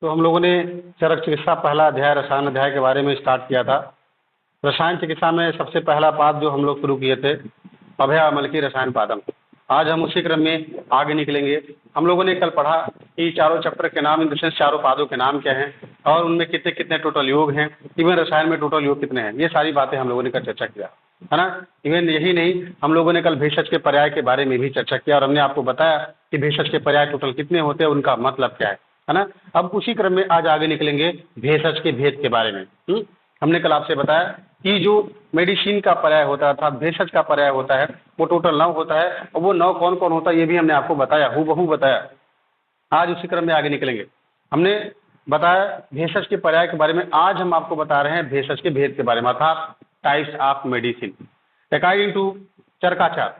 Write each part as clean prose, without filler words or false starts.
तो हम लोगों ने चरक चिकित्सा पहला अध्याय रसायन अध्याय के बारे में स्टार्ट किया था। रसायन चिकित्सा में सबसे पहला पाद जो हम लोग शुरू किए थे अभय अमल की रसायन पादम। आज हम उसी क्रम में आगे निकलेंगे। हम लोगों ने कल पढ़ा कि चारों चैप्टर के नाम, इन सेंस चारों पादों के नाम क्या हैं और उनमें कितने कितने टोटल योग हैं, इवन रसायन में टोटल योग कितने हैं, ये सारी बातें हम लोगों ने कल चर्चा किया है ना। इवन यही नहीं, हम लोगों ने कल भेषज के पर्याय के बारे में भी चर्चा किया और हमने आपको बताया कि भेषज के पर्याय टोटल कितने होते हैं, उनका मतलब क्या है ना। अब उसी क्रम में आज आगे निकलेंगे भेषज के भेद के बारे में। हमने कल आपसे बताया कि जो मेडिसिन का पर्याय होता है अर्थात भेषज का पर्याय होता है वो टोटल 9 होता है और वो 9 कौन कौन होता है ये भी हमने आपको बताया, हूबहू बताया। आज उसी क्रम में आगे निकलेंगे। हमने बताया भेषज के पर्याय के बारे में, आज हम आपको बता रहे हैं भेषज के भेद के बारे में अर्थात types of medicine according to चरकाचार्य,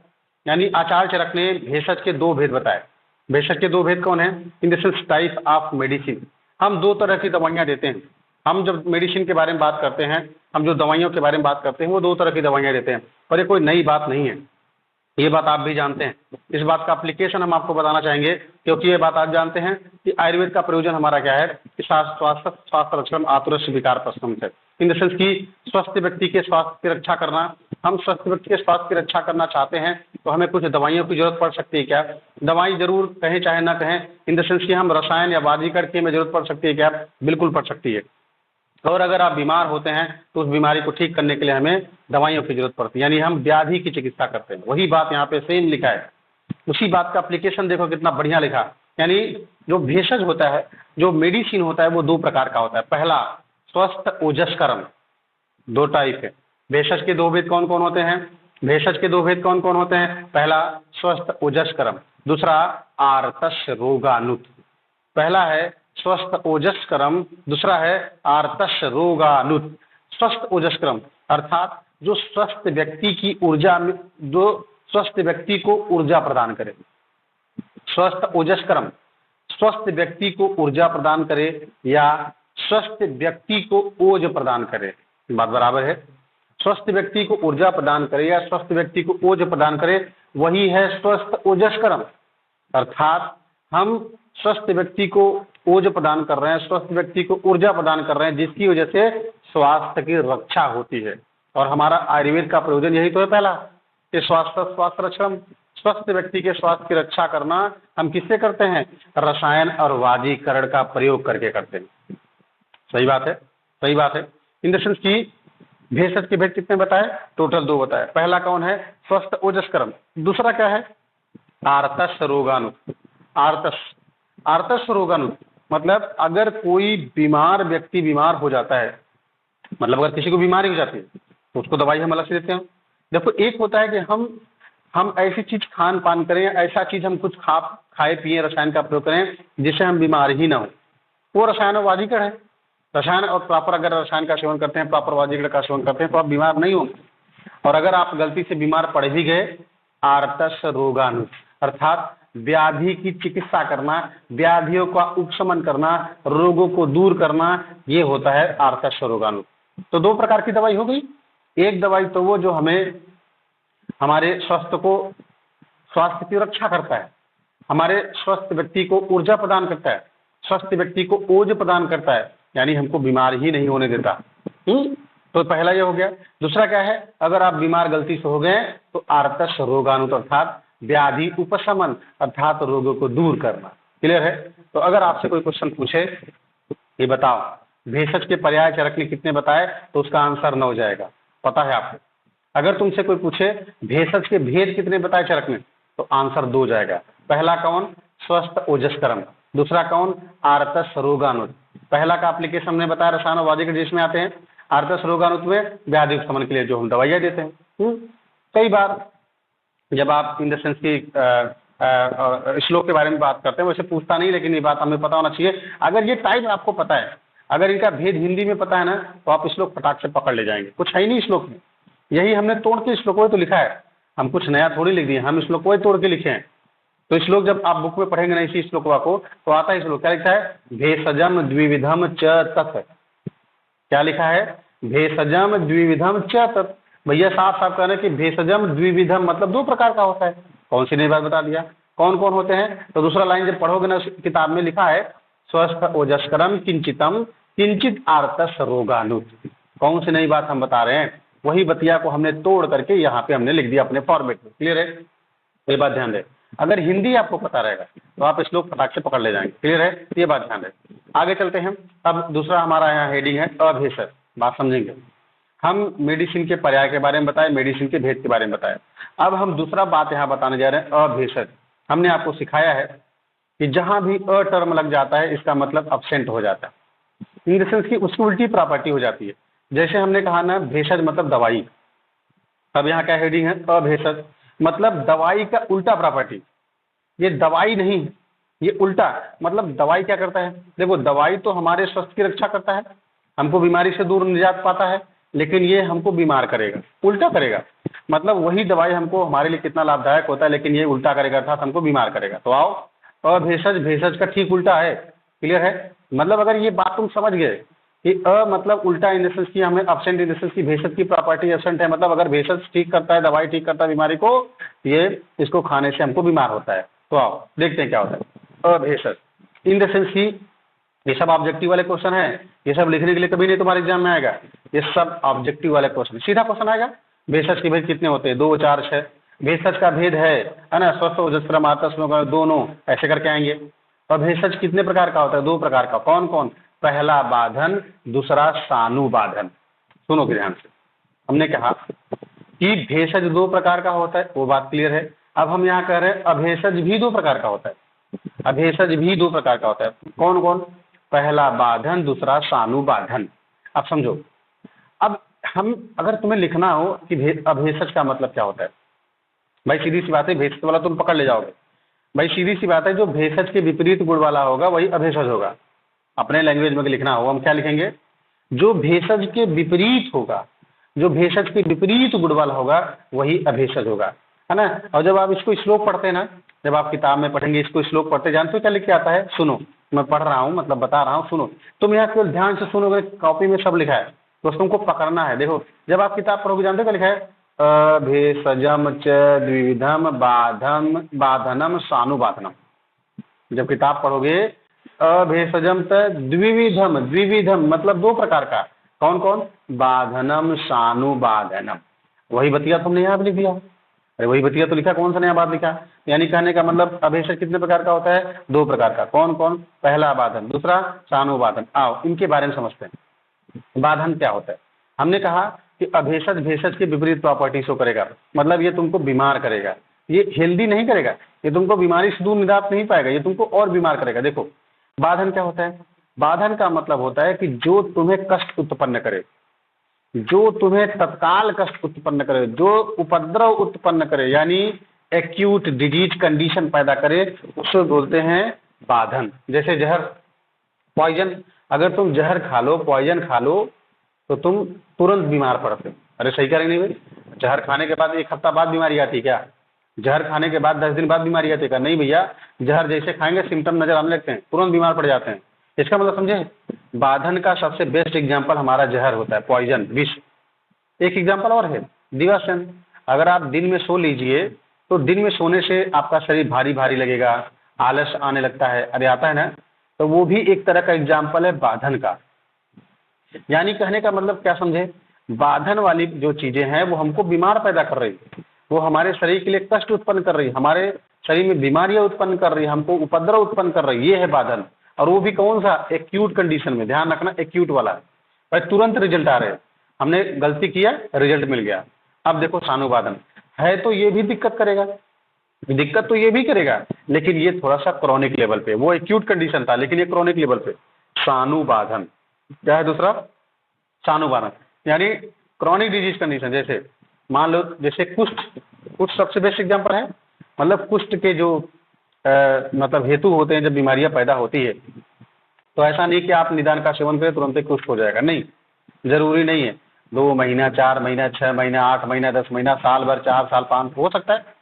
यानी आचार्य चरक ने भेषज के 2 भेद बताए। भेषज के 2 भेद कौन है? In the sense type of medicine. हम 2 तरह की दवाइयाँ देते हैं। हम जब मेडिसिन के बारे में बात करते हैं, हम जो दवाइयों के बारे में बात करते हैं वो 2 तरह की दवाइयाँ देते हैं और ये कोई नई बात नहीं है, ये बात आप भी जानते हैं। इस बात का एप्लीकेशन हम आपको बताना चाहेंगे क्योंकि ये बात आप जानते हैं कि आयुर्वेद का प्रयोजन हमारा क्या है कि स्वास्थ्य रक्षण आतुरस्य विकार प्रशमन है। इन द सेंस की स्वस्थ व्यक्ति के स्वास्थ्य की रक्षा करना। हम स्वस्थ व्यक्ति के स्वास्थ्य की रक्षा करना चाहते हैं तो हमें कुछ दवाइयों की जरूरत पड़ सकती है क्या? दवाई जरूर कहें चाहे ना कहें, इन द सेंस की हम रसायन या वाजीकर की हमें जरूरत पड़ सकती है क्या? बिल्कुल पड़ सकती है। और अगर आप बीमार होते हैं तो उस बीमारी को ठीक करने के लिए हमें दवाइयों की जरूरत पड़ती है, यानी हम व्याधि की चिकित्सा करते हैं। वही बात यहाँ पे सेम लिखा है, उसी बात का एप्लीकेशन देखो कितना बढ़िया लिखा। यानी जो भेषज होता है, जो मेडिसिन होता है वो 2 प्रकार का होता है। पहला स्वस्थ ओजस्करम, 2 टाइप है। भेषज के 2 भेद कौन कौन होते हैं? भेषज के 2 भेद कौन कौन होते हैं? पहला स्वस्थ ओजस्करम, दूसरा आर्तस रोगानुत। पहला है स्वस्थ ओजस्करम, दूसरा है आर्तस रोगानुत। स्वस्थ ओजस्करम अर्थात जो स्वस्थ व्यक्ति की ऊर्जा में, जो स्वस्थ व्यक्ति को ऊर्जा प्रदान करे। स्वस्थ ओजस्करम स्वस्थ व्यक्ति को ऊर्जा प्रदान करे या स्वस्थ व्यक्ति को ओज प्रदान करे, बात बराबर है। स्वस्थ व्यक्ति को ऊर्जा प्रदान करे या स्वस्थ व्यक्ति को ओज प्रदान करे, वही है स्वस्थ ओजस्करम। अर्थात हम स्वस्थ व्यक्ति को ओज प्रदान कर रहे हैं, स्वस्थ व्यक्ति को ऊर्जा प्रदान कर रहे हैं, जिसकी वजह से स्वास्थ्य की रक्षा होती है। और हमारा आयुर्वेद का प्रयोजन यही तो है पहला, कि स्वास्थ्य रक्षण, स्वस्थ व्यक्ति के स्वास्थ्य की रक्षा करना हम किससे करते हैं? रसायन और वाजीकरण का प्रयोग करके करते हैं। सही बात है, सही बात है। इन द सेंस की भेषज के भेद कितने बताए? टोटल 2 बताए। पहला कौन है? स्वस्थ ओजस्करम। दूसरा क्या है? आर्तस रोगानुत। आर्तस रोगानुत मतलब अगर कोई बीमार व्यक्ति बीमार हो जाता है, मतलब अगर किसी को बीमारी हो जाती है तो उसको दवाई हम अलग से देते हैं। देखो एक होता है कि हम ऐसी चीज खान पान करें, ऐसा चीज हम कुछ खाए पिए रसायन का प्रयोग करें जिससे हम बीमार ही ना हो, वो रसायन और वाजीकरण है। रसायन और प्रॉपर अगर रसायन का सेवन करते हैं, प्रॉपर वाजीकरण का सेवन करते हैं तो आप बीमार नहीं होंगे। और अगर आप गलती से बीमार पड़ भी गए, आर्तस रोगानुत अर्थात व्याधि की चिकित्सा करना, व्याधियों का उपशमन करना, रोगों को दूर करना, ये होता है आर्तस रोगानुत। तो 2 प्रकार की दवाई हो गई। एक दवाई तो वो जो हमें हमारे स्वास्थ्य की रक्षा करता है, हमारे स्वस्थ व्यक्ति को ऊर्जा प्रदान करता है, स्वस्थ व्यक्ति को ओज प्रदान करता है, यानी हमको बीमार ही नहीं होने देता। तो पहला ये हो गया। दूसरा क्या है? अगर आप बीमार गलती से हो गए तो आर्तस रोगानुत अर्थात व्याधि उपशमन अर्थात रोगों को दूर करना। क्लियर है? तो अगर आपसे कोई क्वेश्चन पूछे ये बताओ भेषज के पर्याय चरक ने कितने बताए, तो उसका आंसर 9 जाएगा। पता है आपको? अगर तुमसे कोई पूछे भेषज के भेद कितने बताए चरक में, तो आंसर 2 जाएगा। पहला कौन? स्वस्थ ओजस्करम। दूसरा कौन? आर्तस रोगानुत। पहला का एप्लीकेशन हमने बताया रसायन और वाजीकरण जिसमें आते हैं, आर्तस रोगानुत में व्याधि उपशमन के लिए जो हम दवाइयाँ देते हैं। कई बार जब आप इन द सेंस की श्लोक के बारे में बात करते हैं, वैसे पूछता नहीं लेकिन ये बात हमें पता होना चाहिए। अगर ये टाइप आपको पता है, अगर इनका भेद हिंदी में पता है ना, तो आप श्लोक फटाक से पकड़ ले जाएंगे। कुछ है ही नहीं श्लोक में, यही हमने तोड़ के श्लोक तो लिखा है, हम कुछ नया थोड़ी लिख दिए, हम श्लोक तोड़ के लिखे हैं। तो श्लोक जब आप बुक में पढ़ेंगे ना इसी श्लोक को, तो आता है श्लोक क्या लिखा है? भेषजम द्विविधम च तत्। क्या लिखा है? भेषजम द्विविधम च तत्। भैया साफ साफ कह रहे हैं कि भेषजम द्विविधम मतलब 2 प्रकार का होता है। कौन सी नई बात बता दिया? कौन कौन होते हैं? तो दूसरा लाइन जब पढ़ोगे ना किताब में लिखा है स्वस्थ ओजस्करम किंचितम किंचित आर्तस रोगानुत। कौन सी नई बात हम बता रहे हैं? वही बतिया को हमने तोड़ करके यहाँ पे हमने लिख दिया अपने फॉर्मेट में। क्लियर है? ये बात ध्यान दें। अगर हिंदी आपको पता रहेगा तो आप श्लोक फटाक से पकड़ ले जाएंगे। क्लियर है? ये बात ध्यान दें। आगे चलते हैं। अब दूसरा हमारा यहाँ हेडिंग है अभेषज। बात समझेंगे। हम मेडिसिन के पर्याय के बारे में बताए, मेडिसिन के भेद के बारे में बताया। अब हम दूसरा बात यहाँ बताने जा रहे हैं अभेषज। हमने आपको सिखाया है कि जहाँ भी अ टर्म लग जाता है इसका मतलब अब्सेंट हो जाता है। इन द सेंस की उसकी उल्टी प्रॉपर्टी हो जाती है। जैसे हमने कहा ना भेषज मतलब दवाई। अब यहाँ क्या हेडिंग है? अभेषज मतलब दवाई का उल्टा प्रॉपर्टी। ये दवाई नहीं है, ये उल्टा। मतलब दवाई क्या करता है? देखो, दवाई तो हमारे स्वास्थ्य की रक्षा करता है, हमको बीमारी से दूर निजात पाता है, लेकिन ये हमको बीमार करेगा, उल्टा करेगा। मतलब वही दवाई हमको हमारे लिए कितना लाभदायक होता है, लेकिन ये उल्टा करेगा, अर्थात हमको बीमार करेगा। तो आओ, अभेषज भेषज का ठीक उल्टा है। क्लियर है? मतलब अगर ये बात तुम समझ गए कि अ मतलब उल्टा इन द सेंस की हमें अब्सेंट इन द सेंस की भेषज की प्रॉपर्टी एब्सेंट है। मतलब अगर भेषज ठीक करता है, दवाई ठीक करता है बीमारी को, ये इसको खाने से हमको बीमार होता है। तो आओ देखते हैं क्या होता है अभेषज इन द सेंस की। ये सब ऑब्जेक्टिव वाले क्वेश्चन है, ये सब लिखने के लिए कभी नहीं तुम्हारे एग्जाम में आएगा। ये सब ऑब्जेक्टिव वाले क्वेश्चन, सीधा क्वेश्चन आएगा भेषज के भेद कितने होते हैं? 2, 4, 6। भेषज का भेद है ना, स्वस्थ ओजस्करम आर्तस दोनों ऐसे करके आएंगे। और भेषज कितने प्रकार का होता है? 2 प्रकार का। कौन कौन? पहला बाधन, दूसरा सानुबाधन। सुनो ध्यान से। हमने कहा कि भेषज 2 प्रकार का होता है, वो बात क्लियर है। अब हम यहाँ कह रहे हैं अभेषज भी 2 प्रकार का होता है। अभेषज भी 2 प्रकार का होता है। कौन कौन? पहला बाधन, दूसरा सानुबाधन। अब समझो। अब हम अगर तुम्हें लिखना हो कि अभेषज का मतलब क्या होता है, भाई सीधी सी बात है, भेषज वाला तुम पकड़ ले जाओगे। भाई सीधी सी बात है, जो भेषज के विपरीत गुण वाला होगा वही अभेषज होगा। अपने लैंग्वेज में लिखना हो हम क्या लिखेंगे? जो भेषज के विपरीत होगा, जो भेषज के विपरीत गुण वाला होगा वही अभेषज होगा, है ना। और जब आप इसको श्लोक पढ़ते हैं ना, जब आप किताब में पढ़ेंगे इसको श्लोक पढ़ते, जानते हो क्या लिख के आता है? सुनो, मैं पढ़ रहा हूँ, मतलब बता रहा हूँ, सुनो। तुम यहाँ केवल ध्यान से सुनोगे, कॉपी में सब लिखा है, बस तुमको पकड़ना है। देखो, जब आप किताब पढ़ोगे जानते हो क्या लिखा है? अभेषजम च द्विविधम बाधनम सानुबाधनम। जब किताब पढ़ोगे अभेषजम त द्विविधम, द्विविधम मतलब 2 प्रकार का। कौन कौन? बाधनम सानुबाधनम। वही बतिया तुमने यहाँ पे लिख दिया। अरे वही बतिया तो लिखा, कौन सा नया बात लिखा? यानी कहने का मतलब अभेषज कितने प्रकार का होता है? 2 प्रकार का। कौन कौन? पहला बाधन, दूसरा सानुबाधन। आओ इनके बारे में समझते हैं। बाधन क्या होता है? हमने कहा कि अभेषज भेषज के विपरीत प्रॉपर्टी शो करेगा, मतलब ये तुमको बीमार करेगा, ये हेल्दी नहीं करेगा, ये तुमको बीमारी से दूर निजात नहीं पाएगा, ये तुमको और बीमार करेगा। देखो, बाधन क्या होता है? बाधन का मतलब होता है कि जो तुम्हें कष्ट उत्पन्न करे, जो तुम्हें तत्काल कष्ट उत्पन्न करे, जो उपद्रव उत्पन्न करे, यानी एक्यूट डिजीज कंडीशन पैदा करे, उसको बोलते हैं बाधन। जैसे जहर, पॉइजन। अगर तुम जहर खा लो, पॉइजन खा लो, तो तुम तुरंत बीमार पड़ते हो। अरे सही करेंगे नहीं भाई? जहर खाने के बाद 1 हफ्ता बाद बीमारी आती है क्या? जहर खाने के बाद 10 दिन बाद बीमारी आती है क्या? नहीं भैया, जहर जैसे खाएंगे सिम्टम नजर आने लगते हैं, तुरंत बीमार पड़ जाते हैं। इसका मतलब समझे? बाधन का सबसे बेस्ट एग्जाम्पल हमारा जहर होता है, पॉइजन, विष। एक एग्जाम्पल और है, दिवासन। अगर आप दिन में सो लीजिए तो दिन में सोने से आपका शरीर भारी भारी लगेगा, आलस आने लगता है, अरे आता है ना, तो वो भी एक तरह का एग्जाम्पल है बाधन का। यानी कहने का मतलब क्या समझे? बाधन वाली जो चीजें हैं वो हमको बीमार पैदा कर रही है, वो हमारे शरीर के लिए कष्ट उत्पन्न कर रही है, हमारे शरीर में बीमारियां उत्पन्न कर रही है, हमको उपद्रव उत्पन्न कर रही है, ये है बाधन। और वो भी कौन सा? एक्यूट कंडीशन में, ध्यान रखना, एक्यूट वाला। भाई तुरंत रिजल्ट आ रहे हैं, हमने गलती किया, रिजल्ट मिल गया। अब देखो सानुबाधन है तो ये भी दिक्कत करेगा, दिक्कत तो ये भी करेगा, लेकिन ये थोड़ा सा क्रॉनिक लेवल पे। वो एक्यूट कंडीशन था लेकिन ये क्रॉनिक लेवल पे। सानुबाधन क्या है? दूसरा सानुबाधन यानी क्रॉनिक डिजीज कंडीशन। जैसे मान लो, जैसे कुष्ठ, कुष्ठ सबसे बेस्ट एग्जाम्पल है। मतलब कुष्ठ के जो मतलब हेतु होते हैं, जब बीमारियां पैदा होती है, तो ऐसा नहीं कि आप निदान का सेवन करें तुरंत ही कुष्ठ हो जाएगा, नहीं, जरूरी नहीं है। 2 महीना, 4 महीना, 6 महीना, 8 महीना, 10 महीना, साल भर, 4 साल, 5 हो सकता है।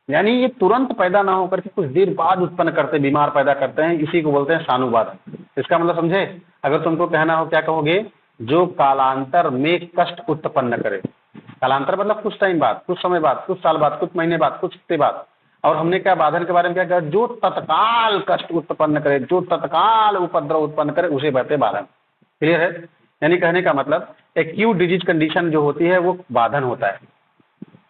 यानी ये तुरंत पैदा ना होकर के कुछ देर बाद उत्पन्न करते, बीमार पैदा करते हैं, इसी को बोलते हैं सानुबाधन। इसका मतलब समझे? अगर तुमको कहना हो, क्या कहोगे? जो कालांतर में कष्ट उत्पन्न करे। कालांतर मतलब कुछ टाइम बाद, कुछ समय बाद, कुछ साल बाद, कुछ महीने बाद, कुछ हफ्ते बाद, और हमने क्या बाधन के बारे में क्या कहा, जो तत्काल कष्ट उत्पन्न करे, जो तत्काल उपद्रव उत्पन्न करे उसे कहते हैं बाधन। क्लियर है? यानी कहने का मतलब एक्यूट डिजीज कंडीशन जो होती है वो बाधन होता है,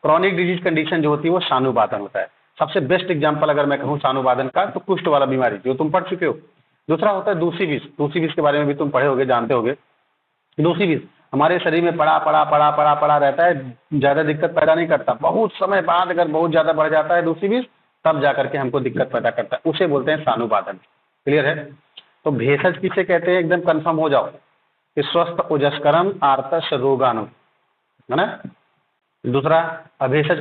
क्रॉनिक डिजीज कंडीशन जो होती है वो सानुबाधन होता है। सबसे बेस्ट एग्जांपल अगर मैं कहूँ सानुबाधन का तो कुष्ठ वाला बीमारी जो तुम पढ़ चुके हो। दूसरा होता है दूषी विष। दूषी विष के बारे में भी तुम पढ़े होगे, जानते होगे। दूषी विष हमारे शरीर में पड़ा रहता है, ज़्यादा दिक्कत पैदा नहीं करता, बहुत समय बाद अगर बहुत ज़्यादा बढ़ जाता है दूषी विष तब जा करके हमको दिक्कत पैदा करता है, उसे बोलते हैं सानुबाधन। क्लियर है? तो भेषज किसे कहते हैं, एकदम कंफर्म हो जाओ कि स्वस्थ ओजस्करम आर्तस रोगाणु, है ना। दूसरा अभेषज।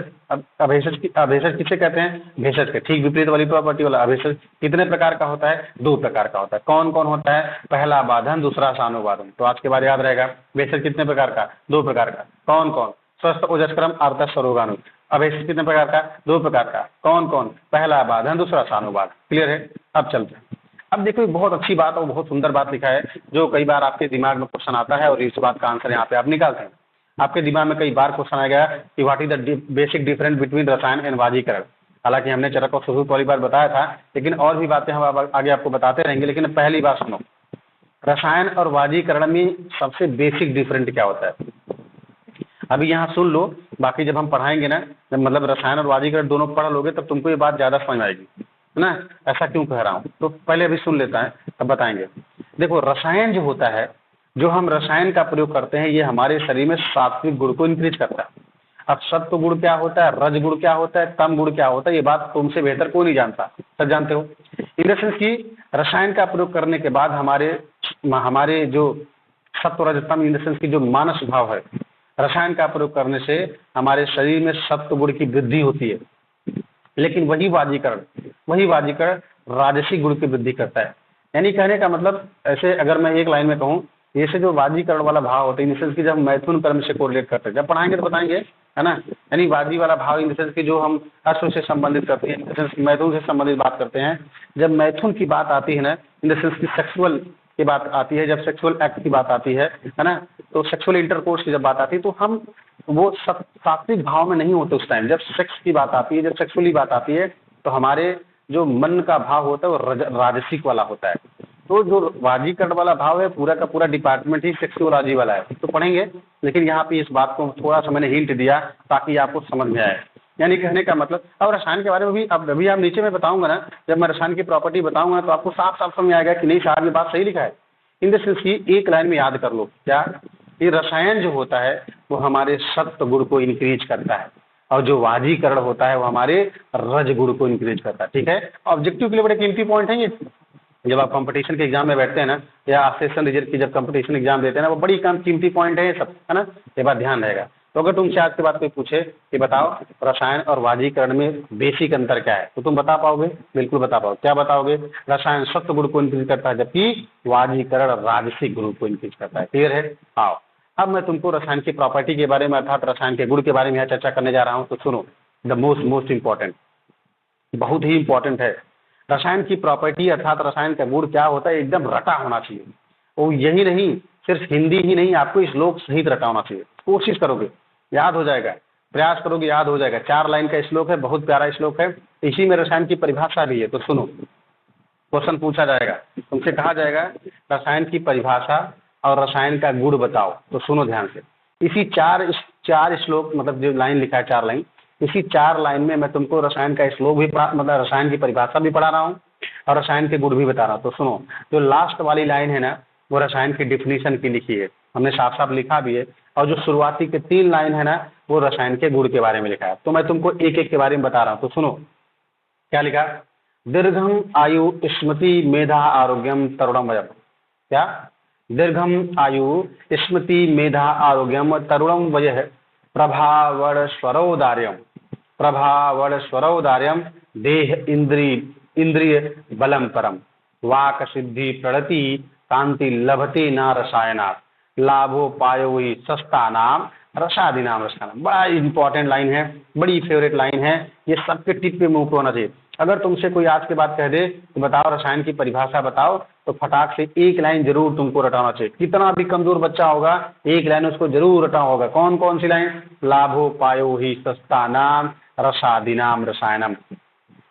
अभेषज किसे कहते हैं, भेषज के ठीक विपरीत वाली प्रॉपर्टी वाला अभेषज। कितने प्रकार का होता है, 2 प्रकार का होता है। कौन कौन होता है, पहला बाधन, दूसरा सानुबाधन। तो आज के बाद याद रहेगा, भेषज कितने प्रकार का, 2 प्रकार का। कौन कौन, स्वस्थ ओजस्करम आर्तस रोगाणु। अभेषज कितने प्रकार का, 2 प्रकार का। कौन कौन, पहला बाधन, दूसरा सानुबाधन। क्लियर है? अब चलते हैं। अब देखो एक बहुत अच्छी बात और बहुत सुंदर बात लिखा है जो कई बार आपके दिमाग में क्वेश्चन आता है और इस बात का आंसर यहाँ पे आप निकालते हैं। आपके दिमाग में कई बार क्वेश्चन आएगा कि what is the basic difference between रसायन एंड वाजीकरण। हालांकि हमने चरक और सुश्रुत वाली बार बताया था, लेकिन और भी बातें हम आगे आपको बताते रहेंगे। लेकिन पहली बात सुनो, रसायन और वाजीकरण में सबसे बेसिक डिफरेंट क्या होता है, अभी यहाँ सुन लो। बाकी जब हम पढ़ाएंगे ना, जब मतलब रसायन और वाजीकरण दोनों पढ़ लोगे तब तुमको ये बात ज़्यादा समझ आएगी, है ना। ऐसा क्यों कह रहा हूँ, तो पहले अभी सुन लेता है तब बताएंगे। देखो रसायन जो होता है, जो हम रसायन का प्रयोग करते हैं, ये हमारे शरीर में सात्विक गुण को इंक्रीज करता है। अब सत्व गुण क्या होता है, रज गुण क्या होता है, तम गुण क्या होता है, ये बात तुमसे बेहतर कोई नहीं जानता, सब जानते हो। इन द सेंस की रसायन का प्रयोग करने के बाद हमारे जो सत्व रज तम, इन द सेंस की जो मानस भाव है, रसायन का प्रयोग करने से हमारे शरीर में सत्व गुण की वृद्धि होती है। लेकिन वही वाजीकरण राजसिक गुण की वृद्धि करता है। यानी कहने का मतलब, ऐसे अगर मैं एक लाइन में कहूँ, जैसे जो वाजीकरण वाला भाव होता है इन सेंस की जब मैथुन कर्म से कोरिलेट करते हैं, जब पढ़ाएंगे तो बताएंगे, है ना। यानी वाजी वाला भाव इन सेंस की जो हम अश्व से संबंधित करते हैं, इन द सेंस मैथुन से संबंधित बात करते हैं। जब मैथुन की बात आती है ना, इन द सेंस की सेक्सुअल की बात आती है, जब सेक्सुअल एक्ट की बात आती है ना, तो सेक्सुअल इंटरकोर्स की जब बात आती है तो हम वो सात्विक भाव में नहीं होते उस टाइम। जब सेक्स की बात आती है, जब सेक्सुअली बात आती है, तो हमारे जो मन का भाव होता है वो राजसिक वाला होता है। तो जो वाजीकरण वाला भाव है, पूरा का पूरा डिपार्टमेंट ही सेक्सुअलॉजी वाला है, तो पढ़ेंगे। लेकिन यहाँ पे इस बात को थोड़ा सा मैंने हिंट दिया ताकि आपको समझ में आए। यानी कहने का मतलब, अब रसायन के बारे में भी अब अभी आप नीचे में बताऊंगा ना, जब मैं रसायन की प्रॉपर्टी बताऊंगा तो आपको साफ साफ समझ आएगा कि नहीं साहब ये बात सही लिखा है। इन द सेंस की एक लाइन में याद कर लो, क्या, ये रसायन जो होता है वो हमारे सत्व गुण को इंक्रीज करता है, और जो वाजीकरण होता है वो हमारे रज गुण को इंक्रीज करता है। ठीक है, ऑब्जेक्टिव के लिए बड़े कीमती पॉइंट हैं ये। जब आप कंपटीशन के एग्जाम में बैठते हैं ना, या सेशन रिजल्ट की जब कंपटीशन एग्जाम देते हैं ना, वो बड़ी कीमती पॉइंट है ये सब, है ना। ये बात ध्यान रहेगा। तो अगर तुमसे आज के बाद कोई पूछे कि बताओ रसायन और वाजीकरण में बेसिक अंतर क्या है, तो तुम बता पाओगे, बिल्कुल बता पाओगे। क्या बताओगे, रसायन सत्व गुण को इंक्रीज करता है जबकि वाजीकरण राजसिक गुण को इंक्रीज करता है। क्लियर है? आओ अब मैं तुमको रसायन की प्रॉपर्टी के बारे में अर्थात रसायन के गुण के बारे में यहाँ चर्चा करने जा रहा हूँ। तो सुनो, द मोस्ट इम्पॉर्टेंट, बहुत ही इंपॉर्टेंट है। रसायन की प्रॉपर्टी अर्थात रसायन का गुण क्या होता है, एकदम रटा होना चाहिए। और यही नहीं, सिर्फ हिंदी ही नहीं, आपको श्लोक सहित रटा होना चाहिए। कोशिश करोगे याद हो जाएगा, प्रयास करोगे याद हो जाएगा। 4 लाइन का श्लोक है, बहुत प्यारा श्लोक है। इसी में रसायन की परिभाषा भी है। तो सुनो, क्वेश्चन पूछा जाएगा, तुमसे कहा जाएगा रसायन की परिभाषा और रसायन का गुण बताओ। तो सुनो ध्यान से, इसी चार श्लोक, मतलब जो लाइन लिखा है 4 लाइन, इसी 4 लाइन में मैं तुमको रसायन का श्लोक भी मतलब रसायन की परिभाषा भी पढ़ा रहा हूँ और रसायन के गुण भी बता रहा हूँ। तो सुनो, जो लास्ट वाली लाइन है ना, वो रसायन की डिफिनीशन की लिखी है, हमने साफ साफ लिखा भी है। और जो शुरुआती के 3 लाइन है ना, वो रसायन के गुण के बारे में लिखा है। तो मैं तुमको एक एक के बारे में बता रहा हूँ। तो सुनो क्या लिखा, दीर्घम आयु स्मृति मेधा आरोग्यम तरुणम वयम। क्या, दीर्घम आयु स्मृति मेधा आरोग्यम तरुणम वयः प्रभावड़ स्वरौदार्यम देह इंद्रिय बलम परम वाक सिद्धि प्रणति कांति लभते न रसायनात् लाभोपायो ही सस्ता नाम रसादि नाम रसायनम। बड़ा इंपॉर्टेंट लाइन है, बड़ी फेवरेट लाइन है, ये सबके टिप पे मुंह पे होना चाहिए। अगर तुमसे कोई आज के बाद कह दे तो बताओ रसायन की परिभाषा बताओ, तो फटाक से एक लाइन जरूर तुमको रटाना चाहिए। कितना भी कमजोर बच्चा होगा, एक लाइन उसको जरूर रटा होगा। कौन सी लाइन, लाभोपायो ही सस्ता नाम रसादि नाम रसायनम।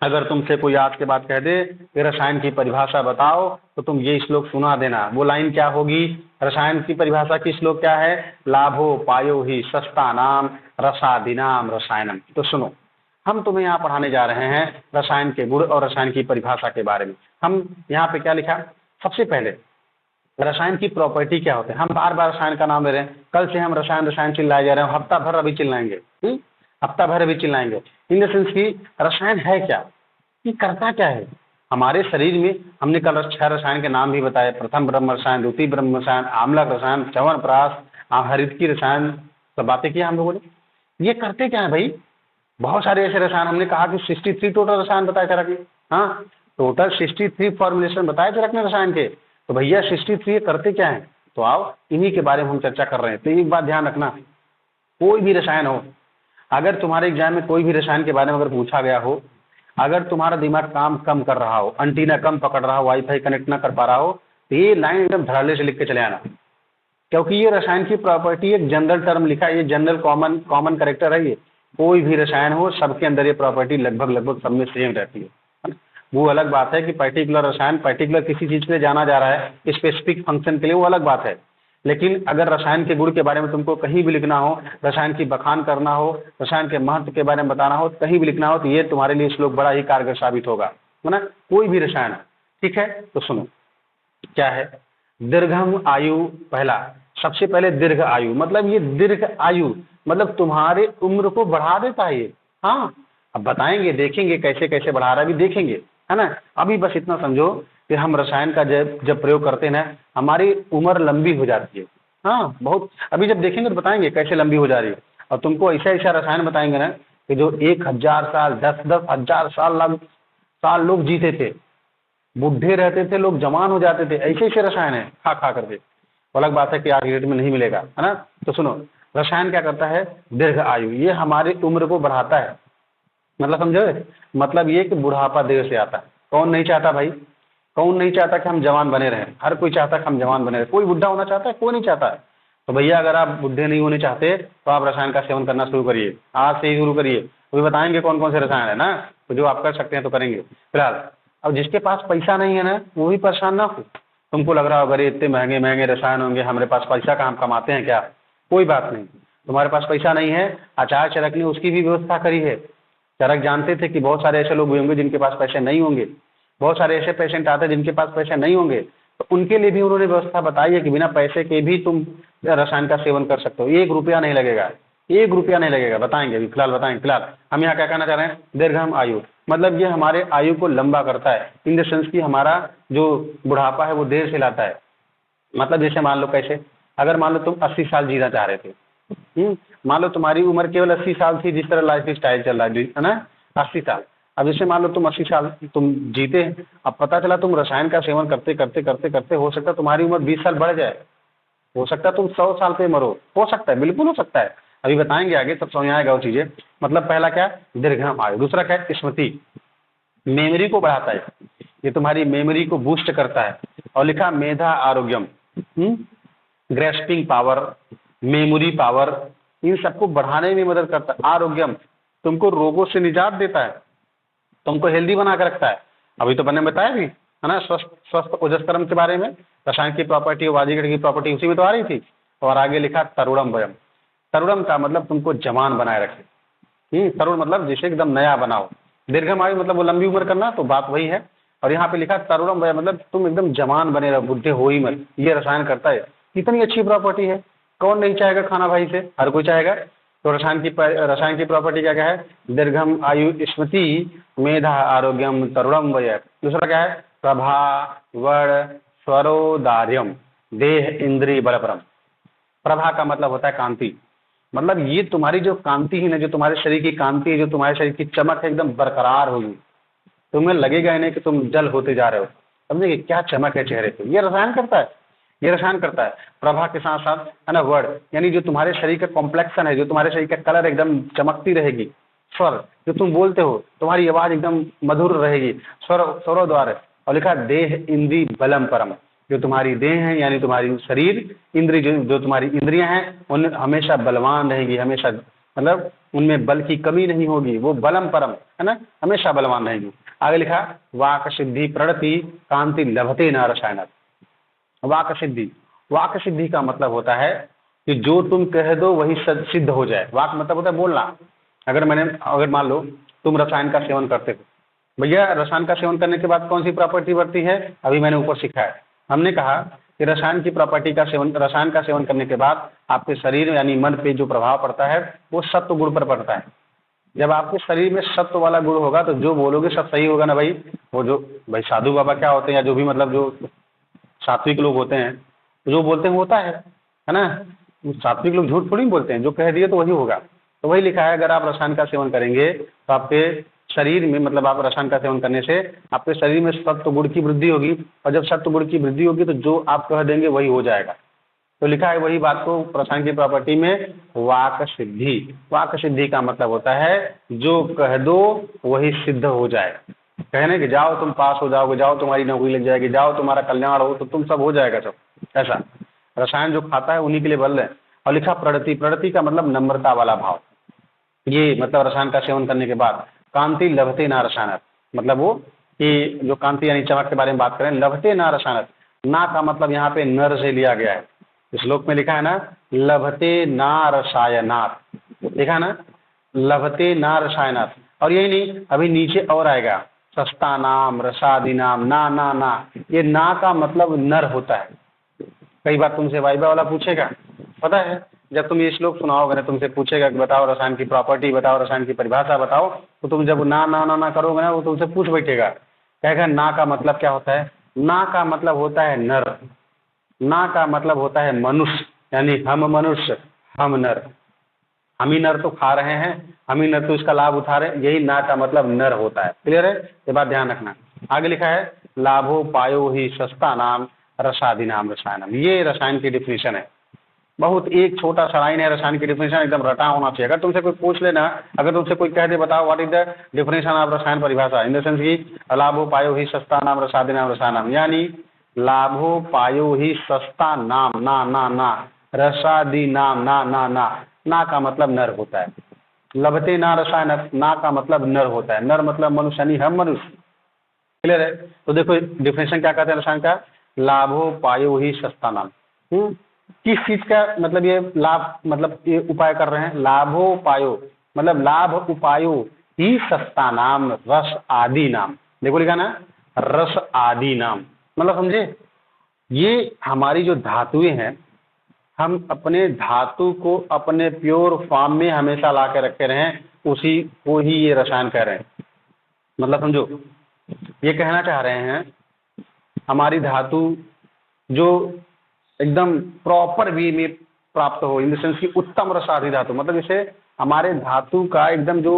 अगर तुमसे कोई आज के बाद कह दे कि रसायन की परिभाषा बताओ, तो तुम ये श्लोक सुना देना। वो लाइन क्या होगी? रसायन की परिभाषा की श्लोक क्या है? लाभो पायो ही सस्ता नाम रसादिनाम रसायनम। तो सुनो, हम तुम्हें यहाँ पढ़ाने जा रहे हैं रसायन के गुण और रसायन की परिभाषा के बारे में। हम यहाँ पे क्या लिखा? सबसे पहले रसायन की प्रॉपर्टी क्या होते हैं। हम बार बार रसायन का नाम ले रहे हैं, कल से हम रसायन रसायन चिल्लाए जा रहे हैं, हफ्ता भर अभी चिल्लाएंगे, हफ्ता भर अभी चिल्लाएंगे। इन द सेंस की रसायन है क्या, ये करता क्या है हमारे शरीर में। हमने कल 6 रसायन के नाम भी बताए, प्रथम ब्रह्म रसायन, द्वितीय ब्रह्म रसायन, आम्लक रसायन, च्यवनप्राश, हरित की रसायन, सब बातें की हम लोगों ने। ये करते क्या है भाई? बहुत सारे ऐसे रसायन, हमने कहा कि 63 टोटल रसायन बताए थे रखने। हाँ, टोटल 63 फॉर्मुलेशन बताए थे रखने रसायन के। तो भैया 63 करते क्या है? तो आओ इन्हीं के बारे में हम चर्चा कर रहे हैं। तो एक बात ध्यान रखना, कोई भी रसायन हो, अगर तुम्हारे एग्जाम में कोई भी रसायन के बारे में अगर पूछा गया हो, अगर तुम्हारा दिमाग काम कम कर रहा हो, एंटीना कम पकड़ रहा हो, वाईफाई कनेक्ट ना कर पा रहा हो, तो ये लाइन एकदम धड़ल्ले से लिख के चले आना। क्योंकि ये रसायन की प्रॉपर्टी एक जनरल टर्म लिखा है, ये जनरल कॉमन करेक्टर है। ये कोई भी रसायन हो, सबके अंदर ये प्रॉपर्टी लगभग सब में सेम रहती है। वो अलग बात है कि पर्टिकुलर रसायन पर्टिकुलर किसी चीज के लिए जाना जा रहा है, स्पेसिफिक फंक्शन के लिए, वो अलग बात है। लेकिन अगर रसायन के गुण के बारे में तुमको कहीं भी लिखना हो, रसायन की बखान करना हो, रसायन के महत्व के बारे में बताना हो, कहीं भी लिखना हो, तो ये तुम्हारे लिए श्लोक बड़ा ही कारगर साबित होगा, है ना। कोई भी रसायन, ठीक है। तो सुनो क्या है दीर्घम आयु। पहला सबसे पहले दीर्घ आयु, मतलब ये दीर्घ आयु मतलब तुम्हारे उम्र को बढ़ा देता है ये। हाँ, अब बताएंगे, देखेंगे कैसे कैसे बढ़ा रहा है, अभी देखेंगे, है ना। अभी बस इतना समझो कि हम रसायन का जब प्रयोग करते हैं ना, हमारी उम्र लंबी हो जाती है। हाँ बहुत, अभी जब देखेंगे तो बताएंगे कैसे लंबी हो जा रही है। और तुमको ऐसा ऐसा रसायन बताएंगे ना कि जो 1000 साल 10,000 साल लोग जीते थे, बुढ़े रहते थे, लोग जवान हो जाते थे, ऐसे ऐसे रसायन है खा खा करके। अलग बात है कि आज डेट में नहीं मिलेगा, है ना। तो सुनो, रसायन क्या करता है? दीर्घ आयु, ये हमारी उम्र को बढ़ाता है। मतलब समझो, मतलब ये कि बुढ़ापा देर से आता है। कौन नहीं चाहता भाई, कौन नहीं चाहता कि हम जवान बने रहें? हर कोई चाहता है कि हम जवान बने रहें। कोई बुढ़ा होना चाहता है? कोई नहीं चाहता है। तो भैया अगर आप बुढ़े नहीं होने चाहते तो आप रसायन का सेवन करना शुरू करिए, आज से ही शुरू करिए। अभी बताएंगे कौन कौन से रसायन है ना, तो जो आप कर सकते हैं तो करेंगे फिलहाल। अब जिसके पास पैसा नहीं है ना, वो भी परेशान ना हो। तुमको लग रहा होगा अरे इतने महंगे महंगे रसायन होंगे, हमारे पास पैसा कहाँ, हम कमाते हैं क्या? कोई बात नहीं, तुम्हारे पास पैसा नहीं है, अचार चरक ने उसकी भी व्यवस्था करी है। चरक जानते थे कि बहुत सारे ऐसे लोग भी होंगे जिनके पास पैसे नहीं होंगे, बहुत सारे ऐसे पेशेंट आते हैं जिनके पास पैसे नहीं होंगे, तो उनके लिए भी उन्होंने व्यवस्था बताई है कि बिना पैसे के भी तुम रसायन का सेवन कर सकते हो। 1 रुपया नहीं लगेगा, 1 रुपया नहीं लगेगा। बताएंगे अभी, फिलहाल बताएंगे। फिलहाल हम यहाँ क्या कहना चाह रहे हैं? दीर्घम आयु, मतलब ये हमारे आयु को लंबा करता है, इन द सेंस की हमारा जो बुढ़ापा है वो देर से लाता है। मतलब जैसे मान लो कैसे, अगर मान लो तुम 80 साल जीना चाह रहे थे, मान लो तुम्हारी उम्र केवल 80 साल थी, जिस तरह लाइफ स्टाइल चल रहा है ना, 80 साल। अब जैसे मान लो तुम 80 साल तुम जीते, अब पता चला तुम रसायन का सेवन करते करते करते करते हो सकता है तुम्हारी उम्र 20 साल बढ़ जाए, हो सकता है तुम 100 साल पे मरो, हो सकता है, बिल्कुल हो सकता है। अभी बताएंगे आगे, सब समझ आएगा वो चीजें। मतलब पहला क्या है? दीर्घम आयु। दूसरा क्या है? स्मृति, मेमोरी को बढ़ाता है, ये तुम्हारी मेमोरी को बूस्ट करता है। और लिखा मेधा आरोग्यम, ग्रेस्पिंग पावर, मेमोरी पावर, इन सबको बढ़ाने में मदद करता है। आरोग्यम, तुमको रोगों से निजात देता है, तुमको हेल्दी बना कर रखता है। अभी तो मैंने बताया भी, है ना, स्वस्थ ओजस्करम के बारे में, रसायन की प्रॉपर्टी और वाजीगढ़ की प्रॉपर्टी उसी में तो आ रही थी। और आगे लिखा तरुणम वयम, तरुणम का मतलब तुमको जवान बनाए रखे। तरुण मतलब जैसे एकदम नया बनाओ। दीर्घम आयु मतलब वो लंबी उम्र करना, तो बात वही है। और यहाँ पे लिखा तरुणम वयम मतलब तुम एकदम जवान बने रहो, बुढ़े हो ही मत, ये रसायन करता है। कितनी अच्छी प्रॉपर्टी है, कौन नहीं चाहेगा खाना भाई से, हर कोई चाहेगा। तो रसायन की प्रॉपर्टी क्या क्या है? दीर्घम आयु, स्मृति, मेधा आरोग्यम, तरुणम वयम। दूसरा क्या है? प्रभा वर्ण स्वरोदार्यम, देह इंद्रिय बलपरम। प्रभा का मतलब होता है कांति, मतलब ये तुम्हारी जो कांति है ना, जो तुम्हारे शरीर की कांति है, जो तुम्हारे शरीर की चमक है, एकदम बरकरार होगी। तुम्हें लगेगा ही नहीं कि तुम जल होते जा रहे हो। समझे क्या चमक है चेहरे पे, ये रसायन करता है, ये रसायन करता है। प्रभा के साथ साथ है ना वर्ण, यानी जो तुम्हारे शरीर का कॉम्प्लेक्शन है, जो तुम्हारे शरीर का कलर एकदम चमकती रहेगी। स्वर, जो तुम बोलते हो, तुम्हारी आवाज एकदम मधुर रहेगी, स्वरों द्वारा। और लिखा देह इंद्री बलम परम, जो तुम्हारी देह है यानी तुम्हारी शरीर, इंद्री जो तुम्हारी इंद्रियां हैं, उन हमेशा बलवान रहेगी, हमेशा मतलब उनमें बल की कमी नहीं होगी, वो बलम परम, है ना, हमेशा बलवान रहेंगी। आगे लिखा वाक सिद्धि प्रणति कांति लभते न रसायन। वाक सिद्धि, वाक सिद्धि का मतलब होता है कि जो तुम कह दो वही सिद्ध हो जाए। वाक मतलब होता है बोलना। अगर मान लो तुम रसायन का सेवन करते हो, भैया रसायन का सेवन करने के बाद कौन सी प्रॉपर्टी बढ़ती है, अभी मैंने ऊपर सीखा है। हमने कहा कि रसायन की प्रॉपर्टी का सेवन, रसायन का सेवन करने के बाद आपके शरीर यानी मन पे जो प्रभाव पड़ता है वो सत्व गुण पर पड़ता है। जब आपके शरीर में सत्व वाला गुण होगा तो जो बोलोगे सब सही होगा ना भाई। वो जो भाई साधु बाबा क्या होते हैं या जो भी मतलब जो सात्विक लोग होते हैं, जो बोलते हैं होता है ना। सात्विक लोग झूठ थोड़ी बोलते हैं, जो कह दिए तो वही होगा। तो वही लिखा है, अगर आप रसायन का सेवन करेंगे तो आपके शरीर में, मतलब आप रसायन का सेवन करने से आपके शरीर में सत्व गुण की वृद्धि होगी, और जब सत्व गुण की वृद्धि होगी तो जो आप कह देंगे वही हो जाएगा। तो लिखा है वही बात को रसायन की प्रॉपर्टी में वाक सिद्धि। वाक सिद्धि का मतलब होता है जो कह दो वही सिद्ध हो जाए। कहने कि जाओ तुम पास हो जाओगे, जाओ तुम्हारी नौकरी लग जाएगी, जाओ तुम्हारा कल्याण हो, तो तुम सब हो जाएगा सब। ऐसा रसायन जो खाता है उन्हीं के लिए बल है। और लिखा प्रणति, प्रणति का मतलब नम्रता वाला भाव। ये मतलब रसायन का सेवन करने के बाद कांति लभते ना रसायन, मतलब वो कि जो कांति यानी चमक के बारे में बात करें, लभते ना रसायन, ना का मतलब यहाँ पे नर से लिया गया है। श्लोक में लिखा है ना लभते ना रसायनात्, लिखा है ना लभते ना रसायनात्। और यही नहीं, अभी नीचे और आएगा सस्ता नाम रसादि नाम, ना। ये ना का मतलब नर होता है। कई बार तुमसे वाइबा वाला पूछेगा, पता है जब तुम ये श्लोक सुनाओगे ना, तुमसे पूछेगा कि बताओ रसायन की प्रॉपर्टी बताओ, रसायन की परिभाषा बताओ, तो तुम जब ना करोगे ना, वो तुमसे पूछ बैठेगा, कहेगा ना का मतलब क्या होता है। ना का मतलब होता है नर, ना का मतलब होता है मनुष्य, यानी हम मनुष्य हम नर, हम ही नर तो खा रहे हैं, हम ही नर तो इसका लाभ उठा रहे हैं, यही ना का मतलब नर होता है। क्लियर है, ये बात ध्यान रखना। आगे लिखा है लाभो पायो ही सस्ता नाम रसादि नाम रसायनम। ये रसायन की डिफिनेशन है। बहुत एक छोटा सा लाइन है, रसायन की डिफिनेशन एकदम रटा होना चाहिए। अगर तुमसे कोई पूछ लेना, अगर तुमसे कोई कह दे बताओ what is the definition of रसायन परिभाषा, इन द सेंस की लाभो पायो ही सस्ता नाम रसादि नाम रसायनम, यानी लाभो पायो ही सस्ता नाम ना रसादि नाम ना का मतलब नर होता है। लभते ना रसायन, ना का मतलब नर होता है, नर मतलब मनुष्य यानी हम मनुष्य। क्लियर है। तो देखो डिफिनेशन क्या कहते हैं रसायन का, लाभो पायो ही सस्ता नाम। किस चीज का मतलब ये लाभ, मतलब ये उपाय कर रहे हैं, लाभो पायो मतलब लाभ उपायो ही सस्ता नाम रस आदि नाम। देखो लिखा ना रस आदि नाम, मतलब समझे ये हमारी जो धातुएं हैं, हम अपने धातु को अपने प्योर फॉर्म में हमेशा ला के रखे रहे, उसी को ही ये रसायन कह रहे हैं। मतलब समझो, ये कहना चाह रहे हैं हमारी धातु जो एकदम प्रॉपर वे में प्राप्त हो, इन द सेंस की उत्तम रसादि धातु, मतलब इसे हमारे धातु का एकदम जो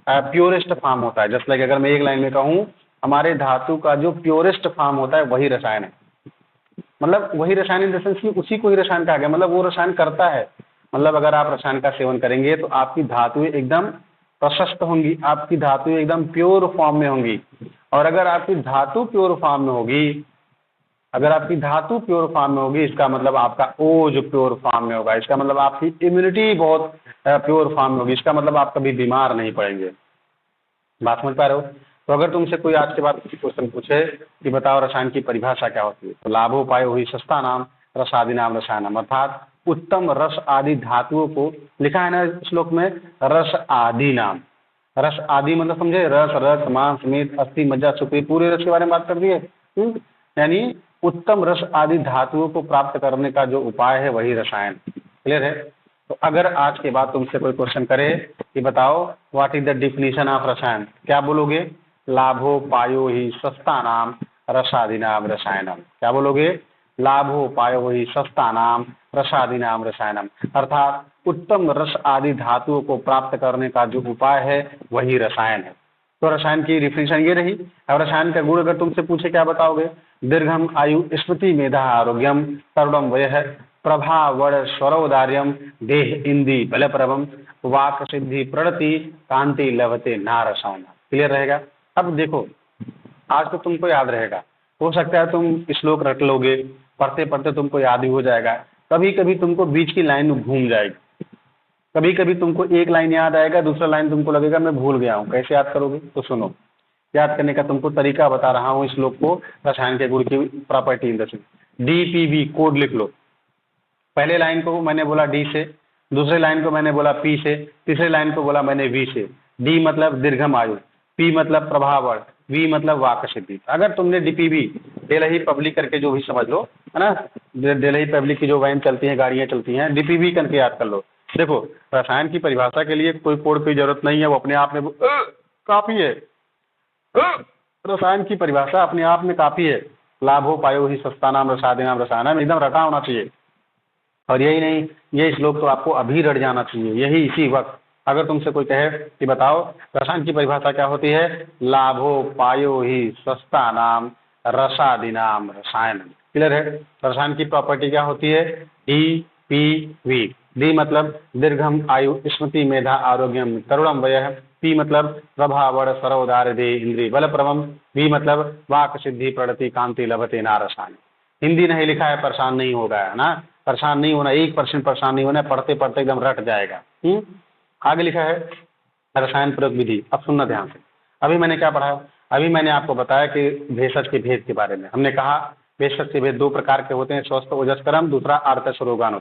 प्योरेस्ट फॉर्म होता है। जस्ट लाइक अगर मैं एक लाइन में कहूँ, हमारे धातु का जो प्योरेस्ट फॉर्म होता है वही रसायन है। मतलब वही रसायन इन द सेंस की उसी को ही रसायन कहा गया, मतलब वो रसायन करता है। मतलब अगर आप रसायन का सेवन करेंगे तो आपकी धातुएं एकदम प्रशस्त होंगी, आपकी धातुएं एकदम प्योर फॉर्म में होंगी। और अगर आपकी धातु प्योर फॉर्म में होगी, अगर आपकी धातु प्योर फॉर्म में होगी, इसका मतलब आपका ओज प्योर फॉर्म में होगा, इसका मतलब आपकी इम्यूनिटी बहुत प्योर फॉर्म में होगी, इसका मतलब आप कभी बीमार नहीं पड़ेंगे। बात समझ पा रहे हो। तो अगर तुमसे कोई आज के बाद क्वेश्चन पूछे कि बताओ रसायन की परिभाषा क्या होती है, तो लाभो पायो हुई सस्ता नाम रसादि नाम रसायनम, अर्थात उत्तम रस आदि धातुओं को, लिखा है ना श्लोक में रस आदि नाम। रस आदि मतलब समझे, रस रस मांस मीट अस्थि मज्जा सुपी, पूरे रस के बारे में बात कर दिए। यानी उत्तम रस आदि धातुओं को प्राप्त करने का जो उपाय है वही रसायन। क्लियर है। तो अगर आज के बाद तुमसे कोई क्वेश्चन करे कि बताओ what is the definition of रसायन, क्या बोलोगे, लाभो पायो ही सस्ता नाम रसादि नाम रसायनम। क्या बोलोगे, लाभो पायो ही सस्ता नाम रसादि नाम रसायनम, अर्थात उत्तम रस आदि धातुओं को प्राप्त करने का जो उपाय है वही रसायन है। तो रसायन की डिफिनेशन ये रही। अब रसायन का गुण अगर तुमसे पूछे क्या बताओगे, दीर्घम आयु स्मृति मेधा आरोग्यम सर्वम वयः प्रभा वड़ स्वरोदार्यम देह इंदी बलप्रभम वाक सिद्धि प्रणति कांति लभते नारसायन। क्लियर रहेगा। अब देखो आज तो तुमको याद रहेगा, हो सकता है तुम श्लोक रट लोगे, पढ़ते पढ़ते तुमको याद ही हो जाएगा, कभी कभी तुमको बीच की लाइन घूम जाएगी। कभी कभी तुमको एक लाइन याद आएगा, दूसरा लाइन तुमको लगेगा मैं भूल गया हूँ, कैसे याद करोगे? तो सुनो, याद करने का तुमको तरीका बता रहा हूँ इस श्लोक को, रसायन के गुण की प्रॉपर्टी इन DPB कोड लिख लो। पहले लाइन को मैंने बोला डी से, दूसरे लाइन को मैंने बोला पी से, तीसरे लाइन को बोला मैंने वी से। डी मतलब दीर्घम आयु, पी मतलब प्रभावड़, वी मतलब वाक सिद्धि। अगर तुमने DPB दिल्ली पब्लिक करके जो भी समझ लो, है ना, दिल्ली पब्लिक की जो वैन चलती हैं, गाड़ियाँ चलती हैं, DPB करके याद कर लो। देखो, रसायन की परिभाषा के लिए कोई कोड की जरूरत नहीं है, वो अपने आप में काफी है। रसायन की परिभाषा अपने आप में काफी है। लाभोपायो ही सस्ता नाम रसादिनाम रसायनम, एकदम रटा होना चाहिए। और यही नहीं, ये श्लोक तो आपको अभी रट जाना चाहिए, यही इसी वक्त। अगर तुमसे कोई कहे कि बताओ रसायन की परिभाषा क्या होती है, लाभोपायो ही सस्ता नाम रसादिनाम रसायन, क्लियर है? रसायन की प्रॉपर्टी क्या होती है? DPV। डी मतलब दीर्घम आयु, स्मृति, मेधा, आरोग्यम, तरुणम वयः। पी मतलब प्रभावड़, सर्वोदार दे, इंद्रिय बल प्रवम। वी मतलब वाक सिद्धि, प्रणति, कांति, लभते नारसान। हिंदी नहीं लिखा है, परेशान नहीं होगा, है ना, परेशान नहीं होना, 1% परेशान नहीं होना, पढ़ते पढ़ते एकदम रट जाएगा। आगे लिखा है रसायन प्रयोग विधि। अब सुनना ध्यान से, अभी मैंने क्या पढ़ा? अभी मैंने आपको बताया कि भेषज के भेद के बारे में। हमने कहा भेषज के भेद दो प्रकार के होते हैं, स्वस्थ ओजस्करम, दूसरा आर्तस रोगाणु।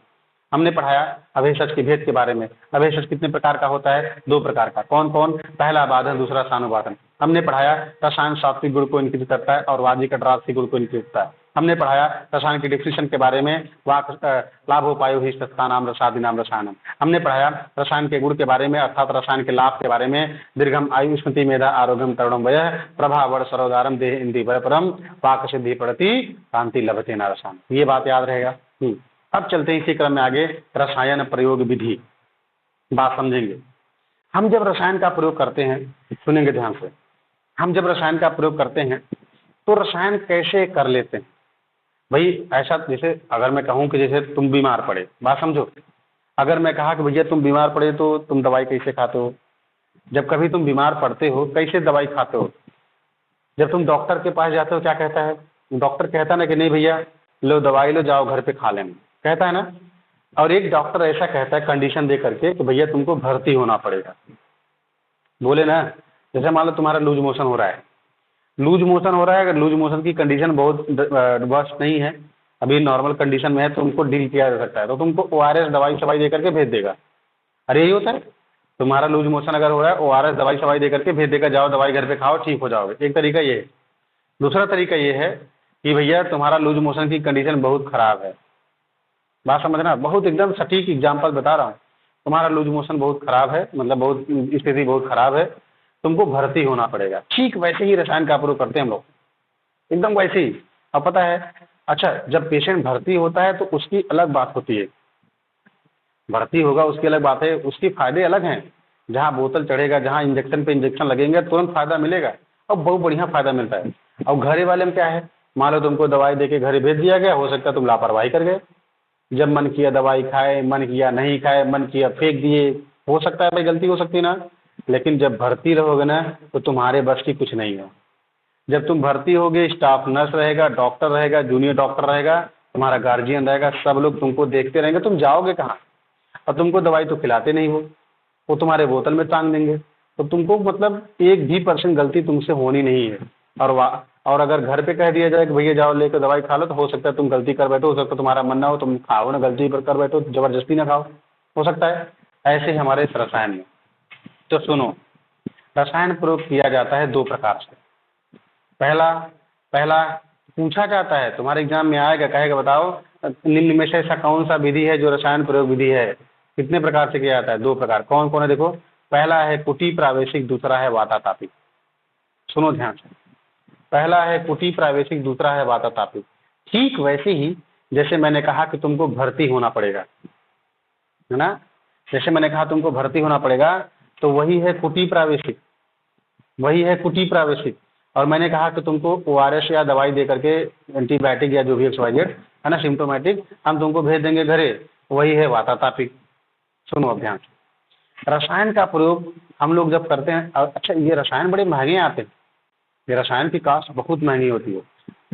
हमने पढ़ाया अभेषज के भेद के बारे में। अभेषज कितने प्रकार का होता है? 2 प्रकार का। कौन कौन? पहला बाधन, दूसरा सानुबाधन। हमने पढ़ाया रसायन सात्विक गुण को इंगित करता है और वाजिक राजसिक गुण को इंगित करता है। हमने पढ़ाया रसायन की डिफिनेशन के बारे में, लाभोपायो ही सस्ता नाम रसादिनाम रसायनम। हमने पढ़ाया रसायन के गुण के बारे में, अर्थात रसायन के लाभ के बारे में, दीर्घम आयु, स्मृति, मेधा, आरोग्यम, तरुणम वयः, प्रभावड़, सर्वोदारम, देह, इंद्रिय बल परम, वाक सिद्धि, प्रणति, कांति, लभते नारसान। ये बात याद रहेगा। अब चलते हैं इसी क्रम में आगे, रसायन प्रयोग विधि, बात समझेंगे। हम जब रसायन का प्रयोग करते हैं, सुनेंगे ध्यान से, हम जब रसायन का प्रयोग करते हैं तो रसायन कैसे कर लेते हैं भाई? ऐसा जैसे अगर मैं कहूँ कि जैसे तुम बीमार पड़े, बात समझो, अगर मैं कहा कि भैया तुम बीमार पड़े तो तुम दवाई कैसे खाते हो? जब कभी तुम बीमार पड़ते हो कैसे दवाई खाते हो? जब तुम डॉक्टर के पास जाते हो क्या कहता है? डॉक्टर कहता ना कि नहीं भैया लो दवाई लो, जाओ घर पे खा लेंगे, कहता है ना। और एक डॉक्टर ऐसा कहता है कंडीशन दे करके कि भैया तुमको भर्ती होना पड़ेगा, बोले ना। जैसे मान लो तुम्हारा लूज मोशन हो रहा है, लूज मोशन हो रहा है, अगर लूज मोशन की कंडीशन बहुत वर्स्ट नहीं है, अभी नॉर्मल कंडीशन में है, तो तुमको डील किया जा सकता है, तो तुमको ORS दवाई सवाई दे करके भेज देगा। अरे यही होता है, तुम्हारा लूज मोशन अगर हो रहा है, ORS दवाई सवाई दे करके भेज देगा, जाओ दवाई घर पे खाओ, ठीक हो जाओगे। एक तरीका ये है। दूसरा तरीका ये है कि भैया तुम्हारा लूज मोशन की कंडीशन बहुत खराब है, बात समझना, बहुत एकदम सटीक एग्जाम्पल बता रहा हूँ। तुम्हारा लूज मोशन बहुत खराब है, मतलब बहुत स्थिति बहुत खराब है, तुमको भर्ती होना पड़ेगा। ठीक वैसे ही रसायन का प्रयोग करते हैं हम लोग, एकदम वैसे ही। अब पता है, अच्छा जब पेशेंट भर्ती होता है तो उसकी अलग बात होती है, भर्ती होगा उसकी अलग बात है, उसके फायदे अलग हैं। जहाँ बोतल चढ़ेगा, जहाँ इंजेक्शन पे इंजेक्शन लगेंगे, तुरंत फायदा मिलेगा और बहुत बढ़िया फायदा मिलता है। और घरे वाले में क्या है, मान लो तुमको दवाई देके घरे भेज दिया गया, हो सकता है तुम लापरवाही कर गए, जब मन किया दवाई खाए, मन किया नहीं खाए, मन किया फेंक दिए, हो सकता है भाई गलती हो सकती ना। लेकिन जब भर्ती रहोगे ना तो तुम्हारे बस की कुछ नहीं है। जब तुम भर्ती होगे, स्टाफ नर्स रहेगा, डॉक्टर रहेगा, जूनियर डॉक्टर रहेगा, तुम्हारा गार्जियन रहेगा, सब लोग तुमको देखते रहेंगे, तुम जाओगे कहाँ? और तुमको दवाई तो खिलाते नहीं हो, वो तुम्हारे बोतल में टांग देंगे, तो तुमको मतलब 1% गलती तुमसे होनी नहीं है। और अगर घर पे कह दिया जाए कि भैया जाओ लेकर दवाई खा लो, तो हो सकता है तुम गलती कर बैठो, हो सकता है तुम्हारा मन ना हो, तुम खाओ ना, गलती पर कर बैठो, जबरदस्ती ना खाओ, हो सकता है। ऐसे ही हमारे इस रसायन में, तो सुनो, रसायन प्रयोग किया जाता है 2 प्रकार से। पहला पूछा जाता है, तुम्हारे एग्जाम में आएगा, कहेगा बताओ निम्न में से ऐसा कौन सा विधि है जो रसायन प्रयोग विधि है? कितने प्रकार से किया जाता है? 2 प्रकार। कौन कौन है? देखो, पहला है कुटी प्रावेशिक, दूसरा है वातातापिक। सुनो ध्यान से, पहला है कुटी प्रावेशिक, दूसरा है वातातापिक। ठीक वैसे ही जैसे मैंने कहा कि तुमको भर्ती होना पड़ेगा, है ना, जैसे मैंने कहा तुमको भर्ती होना पड़ेगा, तो वही है कुटी प्रावेशिक, वही है कुटी प्रावेशिक। और मैंने कहा कि तुमको ORS या दवाई दे करके, एंटीबायोटिक या जो भी XYZ है ना, सिम्टोमेटिक, हम तुमको भेज देंगे घरे, वही है वातातापिक। सुनो अब ध्यान से, रसायन का प्रयोग हम लोग जब करते हैं, अच्छा ये रसायन बड़े महंगे आते हैं, ये रसायन की कास्ट बहुत महंगी होती है।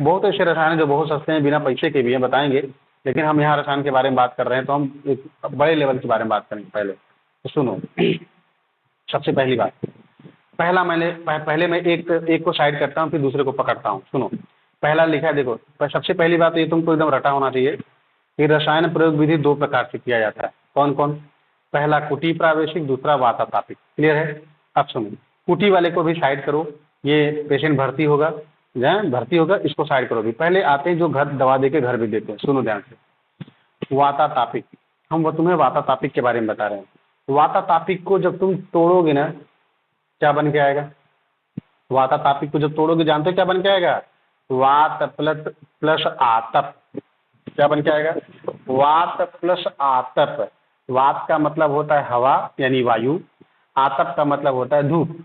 बहुत ऐसे रसायन हैं जो बहुत सस्ते हैं, बिना पैसे के भी हैं, बताएंगे, लेकिन हम यहाँ रसायन के बारे में बात कर रहे हैं, तो हम एक बड़े लेवल के बारे में बात करेंगे पहले। तो सुनो, सबसे पहली बात, पहले मैं एक को साइड करता हूँ फिर दूसरे को पकड़ता हूँ। सुनो, पहला लिखा है, देखो सबसे पहली बात ये तुमको एकदम रटा होना चाहिए कि रसायन प्रयोग विधि दो प्रकार से किया जाता है। कौन कौन? पहला कुटी प्रावेशिक, दूसरा वातातापिक। क्लियर है? अब सुनो, कुटी वाले को भी साइड करो, ये पेशेंट भर्ती होगा, इसको साइड करो। भी पहले आते हैं जो घर दवा दे के घर भी देते हैं। सुनो ध्यान से, वातातापिक, हम वो तुम्हें वातातापिक के बारे में बता रहे हैं। वातातापिक को जब तुम तोड़ोगे ना, क्या बन के आएगा? वातातापिक को जब तोड़ोगे जानते हो क्या बन के आएगा? वात प्लस आतप। क्या बन के आएगा? वात प्लस आतप। वात का मतलब होता है हवा यानी वायु, आतप का मतलब होता है धूप।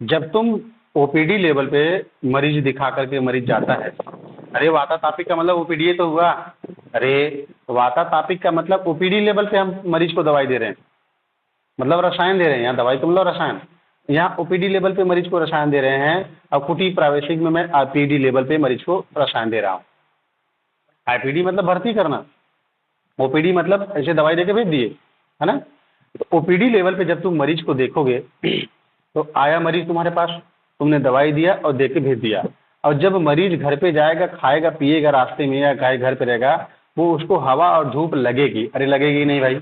जब तुम ओपीडी लेवल पे मरीज दिखा करके मरीज जाता है, अरे वातातापिक का मतलब ओपीडी तो हुआ, अरे वातातापिक का मतलब ओपीडी लेवल पे हम मरीज को दवाई दे रहे हैं, मतलब रसायन दे रहे हैं। यहाँ दवाई तो मतलब रसायन, यहाँ ओपीडी लेवल पे मरीज को रसायन दे रहे हैं। और कुटी प्रावेशिक में मैं आईपीडी लेवल पे मरीज को रसायन दे रहा हूँ। आईपीडी मतलब भर्ती करना, ओपीडी मतलब ऐसे दवाई दे के भेज दिए, है ना। तो ओपीडी लेवल पे जब तुम मरीज को देखोगे तो आया मरीज तुम्हारे पास, तुमने दवाई दिया और दे के भेज दिया। और जब मरीज घर पे जाएगा, खाएगा पिएगा रास्ते में या घर पे रहेगा, वो उसको हवा और धूप लगेगी। अरे लगेगी नहीं भाई,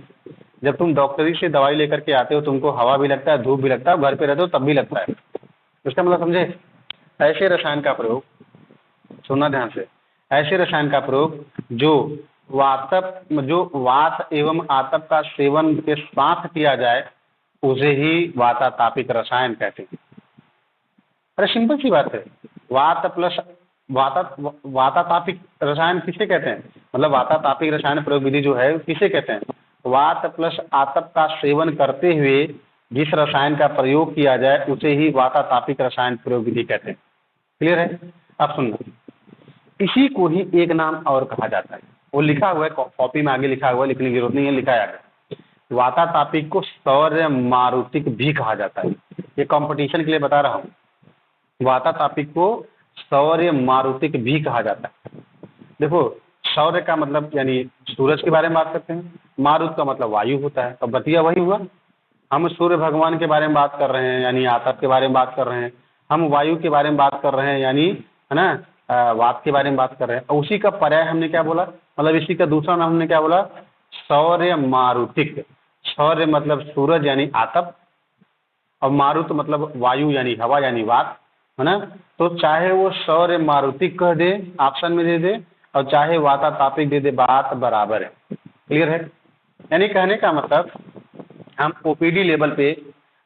जब तुम डॉक्टरी से दवाई लेकर के आते हो तुमको हवा भी लगता है, धूप भी लगता है, घर पे रहते हो तब भी लगता है। इसका मतलब समझे? ऐसे रसायन का प्रयोग, सुनना ध्यान से, ऐसे रसायन का प्रयोग जो वात एवं आतप का सेवन के साथ किया जाए उसे ही वातातापिक रसायन कहते हैं। अरे सिंपल सी बात है, वात प्लस वातातापिक रसायन किसे कहते हैं? मतलब वातातापिक रसायन प्रयोग विधि जो है किसे कहते हैं? वात प्लस आतप का सेवन करते हुए जिस रसायन का प्रयोग किया जाए उसे ही वातातापिक रसायन प्रयोग विधि कहते हैं। क्लियर है? अब सुनना, इसी को ही एक नाम और कहा जाता है, वो लिखा हुआ है कॉपी में, आगे लिखा हुआ है, लिखने की जरूरत नहीं है, लिखा है आगे। वातातापिक को सौर्य मारुतिक भी कहा जाता है। ये कंपटीशन के लिए बता रहा हूँ। वातातापिक को सौर्य मारुतिक भी कहा जाता है। देखो, सौर्य का मतलब यानी सूरज के बारे में बात करते हैं, मारुत का मतलब वायु होता है। अब बतिया वही हुआ, हम सूर्य भगवान के बारे में बात कर रहे हैं यानी आतप के बारे में बात कर रहे हैं, हम वायु के बारे में बात कर रहे हैं यानी, है ना, वात के बारे में बात कर रहे हैं। और उसी का पर्याय हमने क्या बोला, मतलब इसी का दूसरा नाम हमने क्या बोला? सौर्य मारुतिक। सौर्य मतलब सूरज यानी आतप, और मारुत मतलब वायु यानी हवा यानी वात, है ना। तो चाहे वो सौर्य मारुतिक कह दे, ऑप्शन में दे दे, और चाहे वातातापिक दे दे, बात बराबर है। क्लियर है? यानी कहने का मतलब हम ओपीडी लेवल पे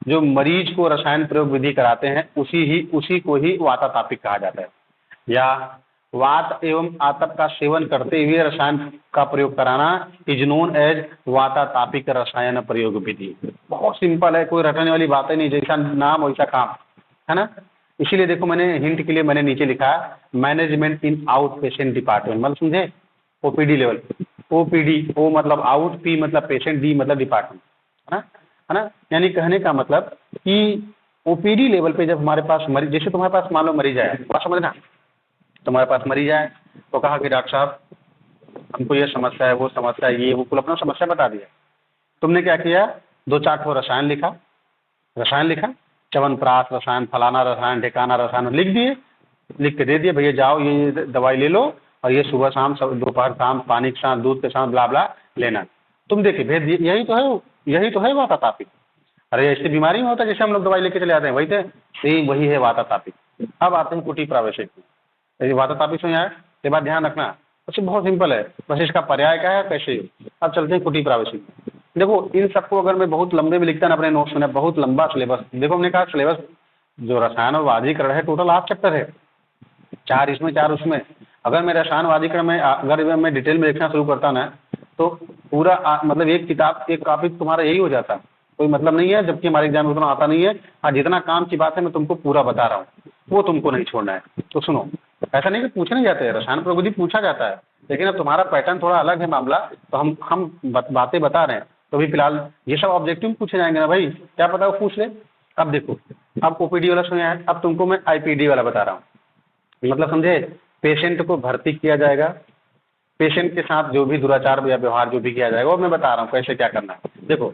जो मरीज को रसायन प्रयोग विधि कराते हैं उसी को ही वातातापिक कहा जाता है। या वात एवं आतप का सेवन करते हुए रसायन का प्रयोग कराना इज नोन एज वातातापिक रसायन प्रयोग विधि। बहुत सिंपल है, कोई रटने वाली बात ही नहीं, जैसा नाम वैसा काम, है ना। इसीलिए देखो मैंने हिंट के लिए मैंने नीचे लिखा management in out patient department, मतलब समझे, ओपीडी लेवल। ओपीडी, ओ मतलब आउट, पी मतलब पेशेंट, डी मतलब डिपार्टमेंट, है ना। यानी कहने का मतलब कि ओपीडी लेवल पे जब हमारे पास मरीज, जैसे तुम्हारे पास मान लो मरीज आया, बात समझना, तुम्हारे पास मरीज आया तो कहा कि डॉक्टर साहब हमको ये समस्या है, वो समस्या है, ये वो, कुल अपना समस्या बता दिया। तुमने क्या किया? 2-4 ठो रसायन लिखा, च्यवनप्राश रसायन, फलाना रसायन, ढिकाना रसायन लिख दिए, लिख के दे दिए, भैया जाओ ये दवाई ले लो और ये सुबह शाम, दोपहर शाम, पानी के साथ, दूध के साथ, ब्ला ब्ला लेना। तुम देखिए भेज दिए, यही तो है वातातापिक। अरे ऐसी बीमारी में होता है जैसे हम लोग दवाई लेके चले आते हैं, वही है वातातापिक। अब आते हैं कुटी प्रावेशिक में। वातातापिक में आया, ये बात ध्यान रखना, बस बहुत सिंपल है, बस इसका पर्याय क्या है, कैसे। अब चलते हैं कुटी प्रावेशिक में। देखो इन सबको अगर मैं बहुत लंबे में लिखता ना अपने नोट्स में, बहुत लंबा सिलेबस। देखो हमने कहा सिलेबस जो रसायन और वाजीकरण है टोटल 8 चैप्टर है, 4 इसमें 4 उसमें। अगर मैं रसायन वाजीकरण में अगर मैं डिटेल में लिखना शुरू करता ना तो पूरा मतलब एक किताब, एक कॉपी तुम्हारा यही हो जाता, कोई मतलब नहीं है, जबकि हमारे एग्जाम में उतना आता नहीं है। हाँ, जितना काम की बात है मैं तुमको पूरा बता रहा हूँ, वो तुमको नहीं छोड़ना है। तो सुनो, ऐसा नहीं कि पूछे नहीं जाते हैं, रसायन प्रयोग विधि पूछा जाता है, लेकिन अब तुम्हारा पैटर्न थोड़ा अलग है मामला, तो हम बातें बता रहे हैं। तो अभी फिलहाल ये सब ऑब्जेक्टिव पूछे जाएंगे ना भाई, क्या पता वो पूछ ले। अब देखो, अब ओपीडी वाला सुना है, अब तुमको मैं आईपीडी वाला बता रहा हूँ। मतलब समझे, पेशेंट को भर्ती किया जाएगा, पेशेंट के साथ जो भी दुराचार या व्यवहार जो भी किया जाएगा वो मैं बता रहा हूँ कैसे क्या करना है। देखो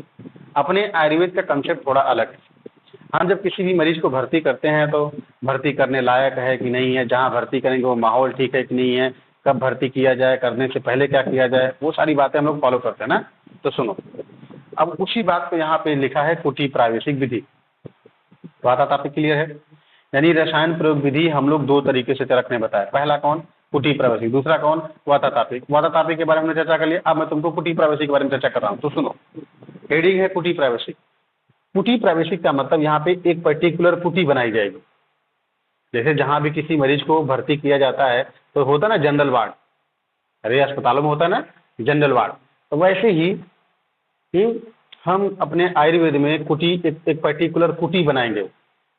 अपने आयुर्वेद का कंसेप्ट थोड़ा अलग है। हम जब किसी भी मरीज को भर्ती करते हैं तो भर्ती करने लायक है कि नहीं है, जहाँ भर्ती करेंगे वो माहौल ठीक है कि नहीं है, कब भर्ती किया जाए, करने से पहले क्या किया जाए, वो सारी बातें हम लोग फॉलो करते हैं ना। तो सुनो, अब उसी बात को यहाँ पे लिखा है कुटी प्रावेशिक विधि। बात आता पे क्लियर है? यानी रसायन प्रयोग विधि हम लोग दो तरीके से रखने बताया। पहला कौन? कुटी प्रावेशिक। दूसरा कौन? वातातापिक। वातातापिक के बारे में चर्चा कर लिया, अब मैं तुमको कुटी प्रावेशिक के बारे में चर्चा कर रहा हूँ। तो सुनो, हेडिंग है कुटी प्रावेशिक। कुटी प्रावेशिक का मतलब यहाँ पे एक पर्टिकुलर कुटी बनाई जाएगी। जैसे जहाँ भी किसी मरीज को भर्ती किया जाता है तो होता ना जनरल वार्ड, अरे अस्पतालों में होता है ना जनरल वार्ड, तो वैसे ही हम अपने आयुर्वेद में कुटी एक पर्टिकुलर कुटी बनाएंगे,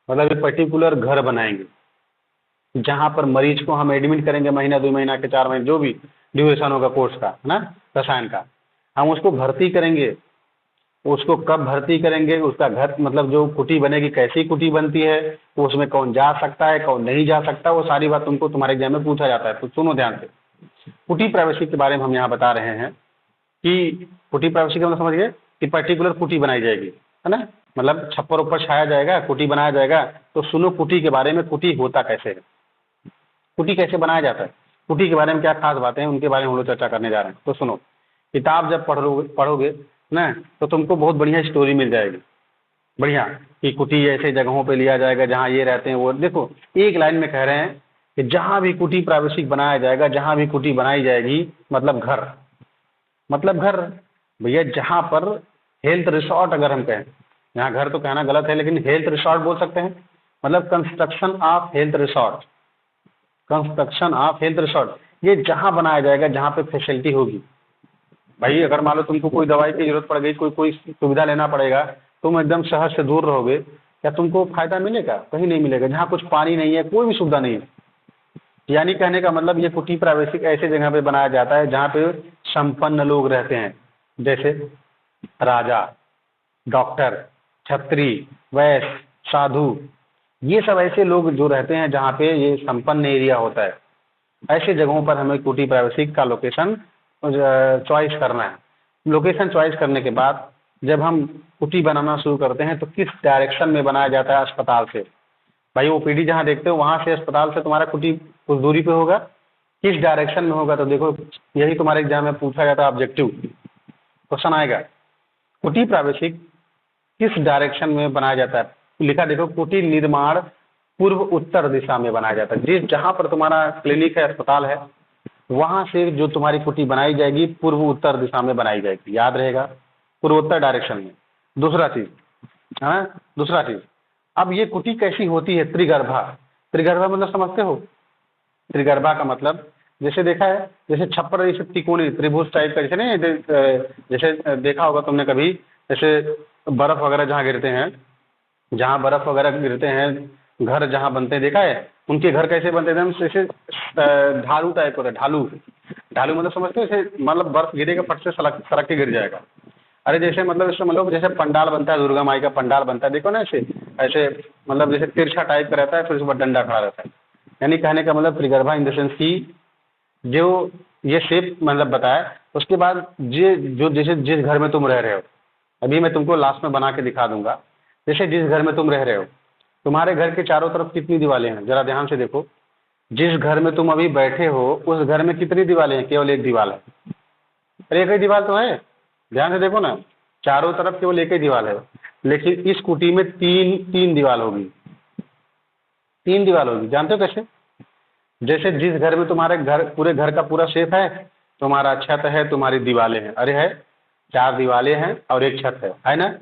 मतलब एक पर्टिकुलर घर बनाएंगे जहाँ पर मरीज को हम एडमिट करेंगे, महीना 2 महीना के 4 महीने जो भी ड्यूरेशन होगा कोर्स का, है ना, रसायन का, हम उसको भर्ती करेंगे। उसको कब भर्ती करेंगे, उसका घर मतलब जो कुटी बनेगी कैसी कुटी बनती है, उसमें कौन जा सकता है कौन नहीं जा सकता, वो सारी बात तुमको तुम्हारे एग्जाम में पूछा जाता है। तो सुनो ध्यान से, कुटी प्रावेशिक के बारे में हम यहाँ बता रहे हैं कि कुटी प्रावेशिक का मतलब समझ गए कि पर्टिकुलर कुटी बनाई जाएगी, है ना, मतलब छप्पर ऊपर छाया जाएगा, कुटी बनाया जाएगा। तो सुनो कुटी के बारे में, कुटी होता कैसे है, कुटी कैसे बनाया जाता है, कुटी के बारे में क्या खास बातें हैं, उनके बारे में हम लोग चर्चा करने जा रहे हैं। तो सुनो, किताब जब पढ़ोगे ना तो तुमको बहुत बढ़िया स्टोरी मिल जाएगी, बढ़िया, कि कुटी ऐसे जगहों पे लिया जाएगा जहाँ ये रहते हैं वो। देखो एक लाइन में कह रहे हैं कि जहाँ भी कुटी प्रावेशिक बनाया जाएगा, जहाँ भी कुटी बनाई जाएगी, मतलब घर, मतलब घर भैया, जहाँ पर हेल्थ रिसोर्ट अगर हम कहें, यहाँ घर तो कहना गलत है लेकिन हेल्थ रिसोर्ट बोल सकते हैं, मतलब construction of health resort, construction of health resort, ये जहाँ बनाया जाएगा जहाँ पे फैसिलिटी होगी। भाई अगर मान लो तुमको कोई दवाई की जरूरत पड़ गई, कोई सुविधा लेना पड़ेगा, तुम एकदम शहर से दूर रहोगे, क्या तुमको फायदा मिलेगा? कहीं नहीं मिलेगा। जहाँ कुछ पानी नहीं है, कोई भी सुविधा नहीं है, यानी कहने का मतलब ये कुटी प्रावेशिक ऐसे जगह पे बनाया जाता है जहाँ पे संपन्न लोग रहते हैं, जैसे राजा, डॉक्टर, छत्री, वैश्य, साधु, ये सब ऐसे लोग जो रहते हैं जहाँ पे ये संपन्न एरिया होता है। ऐसे जगहों पर हमें कुटी प्रावेशिक का लोकेशन चॉइस करना है। लोकेशन चॉइस करने के बाद जब हम कुटी बनाना शुरू करते हैं तो किस डायरेक्शन में बनाया जाता है अस्पताल से, भाई ओपीडी जहाँ देखते हो वहाँ से अस्पताल से तुम्हारा कुटी कुछ दूरी पे होगा, किस डायरेक्शन में होगा? तो देखो यही तुम्हारे एग्जाम में पूछा जाता है, ऑब्जेक्टिव क्वेश्चन आएगा, कुटी प्रावेशिक किस डायरेक्शन में बनाया जाता है? लिखा देखो, कुटी निर्माण पूर्व उत्तर दिशा में बनाया जाता है। जिस जहाँ पर तुम्हारा क्लिनिक है, अस्पताल है, वहाँ से जो तुम्हारी कुटी बनाई जाएगी पूर्व उत्तर दिशा में बनाई जाएगी, याद रहेगा, पूर्वोत्तर डायरेक्शन में। दूसरा चीज, हाँ दूसरा चीज, अब ये कुटी कैसी होती है? त्रिगर्भा। त्रिगर्भा मतलब समझते हो? त्रिगर्भा का मतलब जैसे देखा है, जैसे छप्पर, जैसे त्रिकोणीय त्रिभुज टाइप का, जैसे नहीं, जैसे देखा होगा तुमने कभी, जैसे बर्फ वगैरह जहाँ गिरते हैं, जहाँ बर्फ वगैरह गिरते हैं, घर जहाँ बनते हैं, देखा है उनके घर कैसे बनते हैं? जैसे ढालू टाइप होता है, ढालू। ढालू मतलब समझते हो? जैसे मतलब बर्फ गिरेगा, फट से सड़क सड़क के गिर जाएगा। अरे जैसे मतलब इसमें मतलब जैसे पंडाल बनता है, दुर्गा माई का पंडाल बनता है, देखो ना ऐसे ऐसे, मतलब जैसे तिरछा टाइप का रहता है, फिर उसके बाद डंडा खड़ा रहता है। यानी कहने का मतलब त्रिगर्भा इन द सेंस की जो ये शेप मतलब बताया, उसके बाद ये जो जैसे जिस घर में तुम रह रहे हो, अभी मैं तुमको लास्ट में बना के दिखा दूंगा, जैसे जिस घर में तुम रह रहे हो, तुम्हारे घर के चारों तरफ कितनी दीवारें हैं? जरा ध्यान से देखो, जिस घर में तुम अभी बैठे हो उस घर में कितनी दीवारें हैं? केवल एक दीवार है। अरे एक ही दीवार तो है, ध्यान से देखो ना, चारों तरफ केवल एक ही दीवार है, लेकिन इस कुटी में तीन दीवार होगी, 3 दीवार होगी। जानते हो कैसे? जैसे जिस घर में तुम्हारे घर, पूरे घर का पूरा शेप है, तुम्हारा छत है, तुम्हारी दीवारें हैं, अरे है 4 दीवारें हैं और एक छत है ना?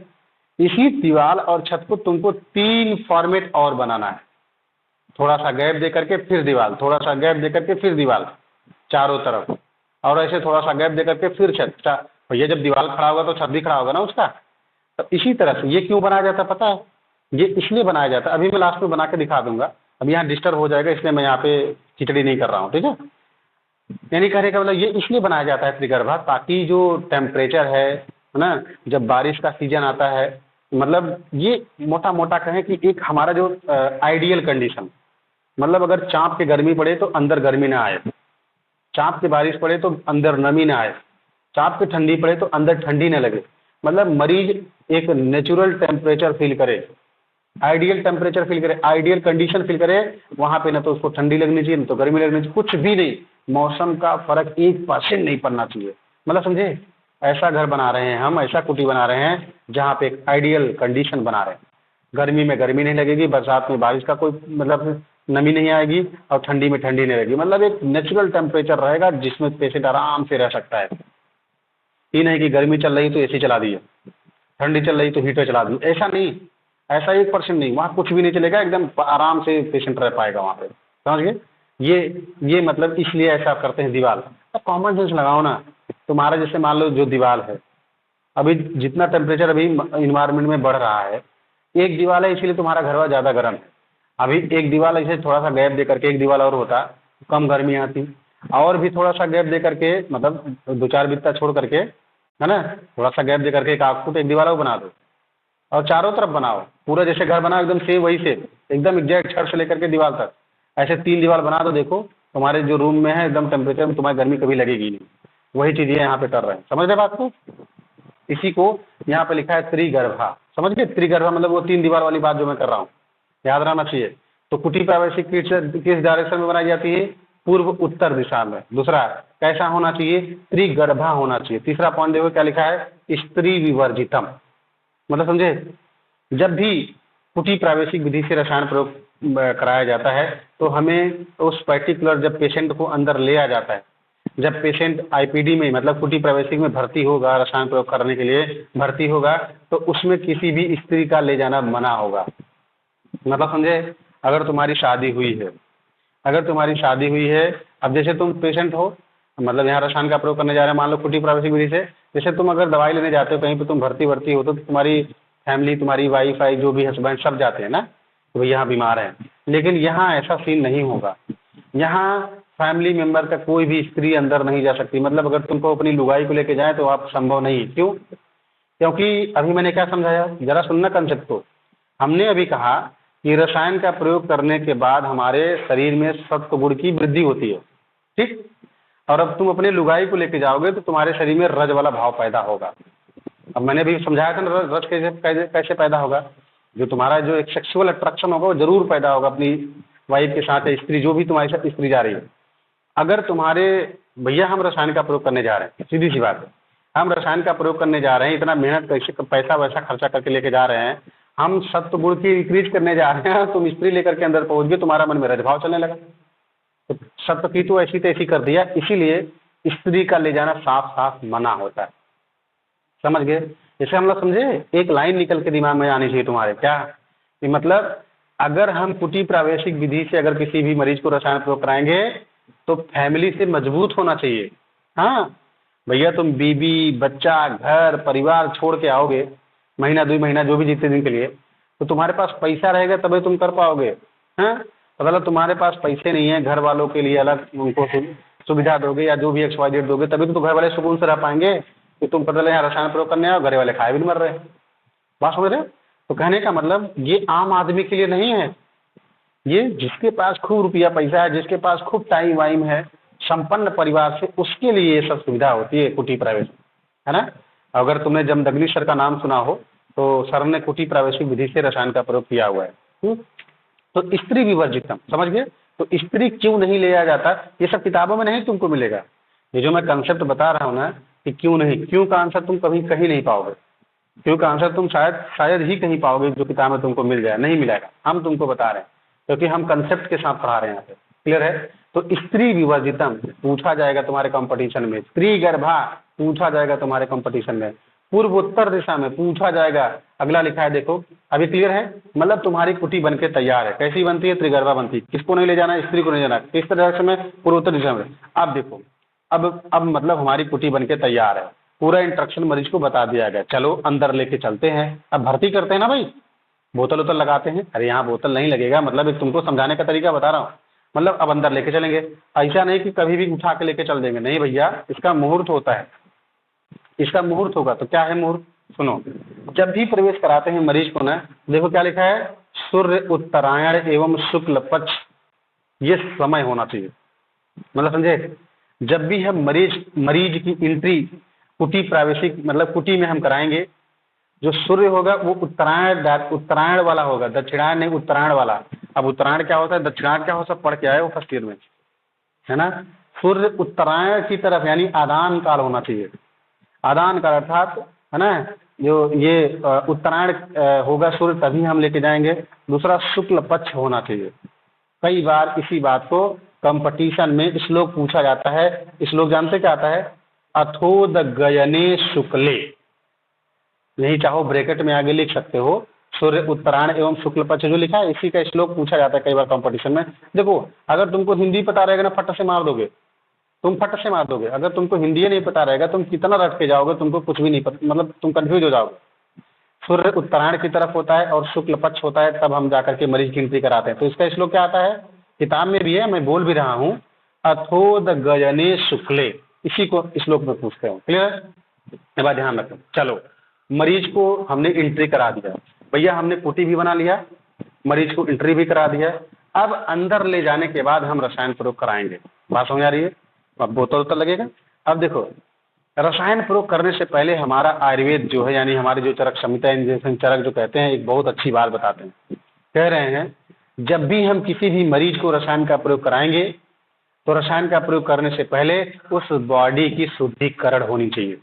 इसी दीवार और छत को तुमको 3 फॉर्मेट और बनाना है, थोड़ा सा गैप दे करके फिर दीवार, थोड़ा सा गैप दे करके फिर दीवार चारों तरफ, और ऐसे थोड़ा सा गैप दे करके फिर छत। भैया जब दीवार खड़ा होगा तो छत भी खड़ा होगा ना उसका। तो इसी तरह से ये क्यों बनाया जाता है पता है? ये इसलिए बनाया जाता है, अभी मैं लास्ट में बना के दिखा दूंगा, अब यहाँ डिस्टर्ब हो जाएगा इसलिए मैं यहाँ पे खिचड़ी नहीं कर रहा हूँ, ठीक है? यानी कहने का मतलब ये इसलिए बनाया जाता है त्रिगर्भा, ताकि जो टेम्परेचर है ना, जब बारिश का सीजन आता है, मतलब ये मोटा मोटा कहें कि एक हमारा जो आइडियल कंडीशन, मतलब अगर चाँप के गर्मी पड़े तो अंदर गर्मी ना आए, चाँप के बारिश पड़े तो अंदर नमी ना आए, चाँप के ठंडी पड़े तो अंदर ठंडी ना लगे, मतलब मरीज एक नेचुरल टेम्परेचर फील करे, आइडियल टेम्परेचर फील करे, आइडियल कंडीशन फील करे। वहाँ पे ना तो उसको ठंडी लगनी चाहिए, ना तो गर्मी लगनी चाहिए, कुछ भी नहीं, मौसम का फर्क 1% नहीं पड़ना चाहिए। मतलब समझे, ऐसा घर बना रहे हैं हम, ऐसा कुटी बना रहे हैं जहाँ पे एक आइडियल कंडीशन बना रहे हैं। गर्मी में गर्मी नहीं लगेगी, बरसात में बारिश का कोई मतलब नमी नहीं आएगी, और ठंडी में ठंडी नहीं लगेगी। मतलब एक नेचुरल टेम्परेचर रहेगा जिसमें पेशेंट आराम से रह सकता है। ये नहीं कि गर्मी चल रही तो एसी चला दिए, ठंडी चल रही तो हीटर चला दी, ऐसा नहीं, ऐसा 1% नहीं, वहाँ कुछ भी नहीं चलेगा, एकदम आराम से पेशेंट रह पाएगा वहाँ पे। समझ गए? ये मतलब इसलिए ऐसा करते हैं दीवार। अब कॉमन सेंस लगाओ ना, तुम्हारा जैसे मान लो जो दीवार है, अभी जितना टेम्परेचर अभी इन्वायरमेंट में बढ़ रहा है, एक दीवार है इसीलिए तुम्हारा घर वाला ज़्यादा गर्म है। अभी एक दीवार ऐसे थोड़ा सा गैप दे करके एक दीवार और होता, कम गर्मी आती। और भी थोड़ा सा गैप दे करके, मतलब 2-4 बित्ता छोड़ करके, है ना, थोड़ा सा गैप दे करके एक 8 फुट एक दीवार और बना दो, और चारों तरफ बनाओ, पूरा जैसे घर बनाओ एकदम सेम वही से, एकदम एग्जैक्ट छत से लेकर के दीवार तक, ऐसे 3 दीवार बना दो। देखो तुम्हारे जो रूम में है एकदम टेम्परेचर में तुम्हारी गर्मी कभी लगेगी नहीं। वही चीज़ ये यहाँ पे कर रहे हैं, समझ रहे बात को? इसी को यहाँ पे लिखा है त्रिगर्भा। समझ गए? त्रिगर्भा मतलब वो 3 दीवार वाली बात जो मैं कर रहा हूँ, याद रहना चाहिए। तो कुटी प्रावैशिक किस डायरेक्शन में बनाई जाती है? पूर्व उत्तर दिशा में। दूसरा कैसा होना चाहिए? त्रिगर्भा होना चाहिए। तीसरा पॉइंट देखो क्या लिखा है? स्त्री विवर्जितम। मतलब समझे, जब भी कुटी प्रावैशिक विधि से रसायन प्रयोग कराया जाता है तो हमें उस पर्टिकुलर, जब पेशेंट को अंदर ले आ जाता है, जब पेशेंट आईपीडी में मतलब कुटी प्रावैशिक में भर्ती होगा, रसायन प्रयोग करने के लिए भर्ती होगा, तो उसमें किसी भी स्त्री का ले जाना मना होगा। मतलब समझे, अगर तुम्हारी शादी हुई है, अगर तुम्हारी शादी हुई है, अब जैसे तुम पेशेंट हो, मतलब यहाँ रसायन का प्रयोग करने जा रहे हैं, मान लो कुटी प्रावैशिक विधि से, जैसे तुम अगर दवाई लेने जाते हो कहीं पे, तुम भर्ती हो, तो तुम्हारी फैमिली, तुम्हारी वाइफ आई, जो भी हस्बैंड, सब जाते हैं ना, तो भाई यहाँ बीमार है। लेकिन यहाँ ऐसा सीन नहीं होगा। यहाँ फैमिली मेंबर का कोई भी स्त्री अंदर नहीं जा सकती। मतलब अगर तुमको अपनी लुगाई को लेके जाए तो आप संभव नहीं है। क्यों? क्योंकि अभी मैंने क्या समझाया, जरा सुनना कंसेप्ट को। हमने अभी कहा कि रसायन का प्रयोग करने के बाद हमारे शरीर में सत्व गुण की वृद्धि होती है, ठीक? और अब तुम अपने लुगाई को लेके जाओगे तो तुम्हारे शरीर में रज वाला भाव पैदा होगा। अब मैंने भी समझाया था ना, रज कैसे पैदा होगा। जो तुम्हारा जो एक सेक्सुअल अट्रैक्शन होगा वो जरूर पैदा होगा अपनी वाइफ के साथ, है स्त्री, जो भी तुम्हारे साथ स्त्री जा रही है। अगर तुम्हारे भैया, हम रसायन का प्रयोग करने जा रहे हैं, सीधी सी बात है, हम रसायन का प्रयोग करने जा रहे हैं, इतना मेहनत कैसे पैसा वैसा खर्चा करके लेके जा रहे हैं, हम सत्व गुण की इंक्रीज करने जा रहे हैं, तुम स्त्री लेकर के अंदर पहुंच गए, तुम्हारा मन में रजभाव चलने लगा, तो सत्व की तो ऐसी तैसी कर दिया। इसीलिए स्त्री का ले जाना साफ साफ मना होता है। समझ गए? इसे हम लोग समझे, एक लाइन निकल के दिमाग में आनी चाहिए तुम्हारे, क्या कि मतलब अगर हम कुटी प्रावैशिक विधि से अगर किसी भी मरीज को रसायन प्रयोग कराएंगे तो फैमिली से मजबूत होना चाहिए। हाँ भैया, तुम बीबी, बच्चा, घर परिवार छोड़ के आओगे महीना 2 महीना, जो भी जितने दिन के लिए, तो तुम्हारे पास पैसा रहेगा तभी तुम कर पाओगे। हाँ, मतलब तुम्हारे पास पैसे नहीं है, घर वालों के लिए अलग उनको सुविधा दोगे या जो भी XYZ दोगे, तभी तो घर वाले सुकून से रह पाएंगे। कि तुम पता लगे यहाँ रसायन प्रयोग करने आओ, घर वाले खाए भी नहीं मर रहे। बात समझ रहे हो? तो कहने का मतलब ये आम आदमी के लिए नहीं है, ये जिसके पास खूब रुपया पैसा है, जिसके पास खूब टाइम वाइम है, संपन्न परिवार से, उसके लिए ये सब सुविधा होती है कुटी प्रावैशिक, है ना। अगर तुमने जमदग्नि सर का नाम सुना हो तो सर ने कुटी प्रावैशिक विधि से रसायन का प्रयोग किया हुआ है। तो स्त्री विवर्जितम, समझ गए? तो स्त्री क्यों नहीं लिया जाता, ये सब किताबों में नहीं तुमको मिलेगा। ये जो मैं कंसेप्ट बता रहा हूँ ना कि क्यों नहीं, क्यों का आंसर तुम कभी कहीं नहीं पाओगे। क्यों का आंसर तुम शायद ही कहीं पाओगे जो किताब में तुमको मिल जाए, नहीं मिलेगा। हम तुमको बता रहे हैं क्योंकि हम कंसेप्ट के साथ पढ़ा रहे हैं यहाँ पे। क्लियर है? तो स्त्री विवर्जितम पूछा जाएगा तुम्हारे कंपटीशन में, स्त्री गर्भा पूछा जाएगा तुम्हारे कंपटीशन में, पूर्व उत्तर दिशा में पूछा जाएगा। अगला लिखा है देखो, अभी क्लियर है? मतलब तुम्हारी कुटी बन के तैयार है। कैसी बनती है? त्रिगर्भा बनती है। किसको नहीं ले जाना? स्त्री को नहीं जाना। किस तरह में? पूर्व उत्तर दिशा में। अब देखो, अब मतलब हमारी कुटी बन के तैयार है, पूरा इंस्ट्रक्शन मरीज को बता दिया गया। चलो अंदर लेके चलते हैं, अब भर्ती करते हैं ना भाई, बोतल उतल लगाते हैं। अरे यहाँ बोतल नहीं लगेगा, मतलब एक तुमको समझाने का तरीका बता रहा हूँ। मतलब अब अंदर लेके चलेंगे, ऐसा नहीं कि कभी भी उठा के लेके चल देंगे, नहीं भैया, इसका मुहूर्त होता है, इसका मुहूर्त होगा। तो क्या है मुहूर्त? सुनो, जब भी प्रवेश कराते हैं मरीज को ना, देखो क्या लिखा है, सूर्य उत्तरायण एवं शुक्ल पक्ष, ये समय होना चाहिए। मतलब समझे, जब भी हम मरीज की एंट्री कुटी प्रावेशिक मतलब कुटी में हम कराएंगे। जो सूर्य होगा वो उत्तरायण वाला होगा, दक्षिणायन नहीं, उत्तरायण वाला। अब उत्तरायण क्या होता है, दक्षिणायन क्या होता है, पढ़ के आए वो फर्स्ट ईयर में, है ना। सूर्य उत्तरायण की तरफ यानी आदान काल होना चाहिए, आदान काल अर्थात, है ना। जो ये उत्तरायण होगा सूर्य तभी हम लेके जाएंगे। दूसरा शुक्ल पक्ष होना चाहिए। कई बार इसी बात को कंपटीशन में श्लोक पूछा जाता है। श्लोक जानते क्या आता है, अथोदगयने शुक्ले, यही चाहो ब्रैकेट में आगे लिख सकते हो, सूर्य उत्तरायण एवं शुक्ल पक्ष जो लिखा है इसी का श्लोक पूछा जाता है कई बार कंपटीशन में। देखो अगर तुमको हिंदी पता रहेगा ना, फट से मार दोगे, तुम फट से मार दोगे। अगर तुमको हिंदी नहीं पता रहेगा, तुम कितना रट के जाओगे, तुमको कुछ भी नहीं पता, मतलब तुम कंफ्यूज हो जाओगे। सूर्य उत्तरायण की तरफ होता है और शुक्ल पक्ष होता है, तब हम जाकर के मरीज की एंट्री कराते हैं। तो इसका श्लोक क्या आता है, किताब में भी है, मैं बोल भी रहा हूँ, अथोदगयने शुक्ले, इसी को श्लोक में पूछते हो। क्लियर, ये बात ध्यान रखो। चलो, मरीज को हमने एंट्री करा दिया भैया, हमने कुटी भी बना लिया, मरीज को एंट्री भी करा दिया। अब अंदर ले जाने के बाद हम रसायन प्रयोग कराएंगे। बात समझ आ रही है। अब बोतल उतर लगेगा। अब देखो, रसायन प्रयोग करने से पहले हमारा आयुर्वेद जो है, यानी हमारे जो चरक संहिता इंजेक्शन चरक जो कहते हैं, एक बहुत अच्छी बात बताते हैं। कह रहे हैं जब भी हम किसी भी मरीज को रसायन का प्रयोग कराएंगे तो रसायन का प्रयोग करने से पहले उस बॉडी की शुद्धिकरण होनी चाहिए।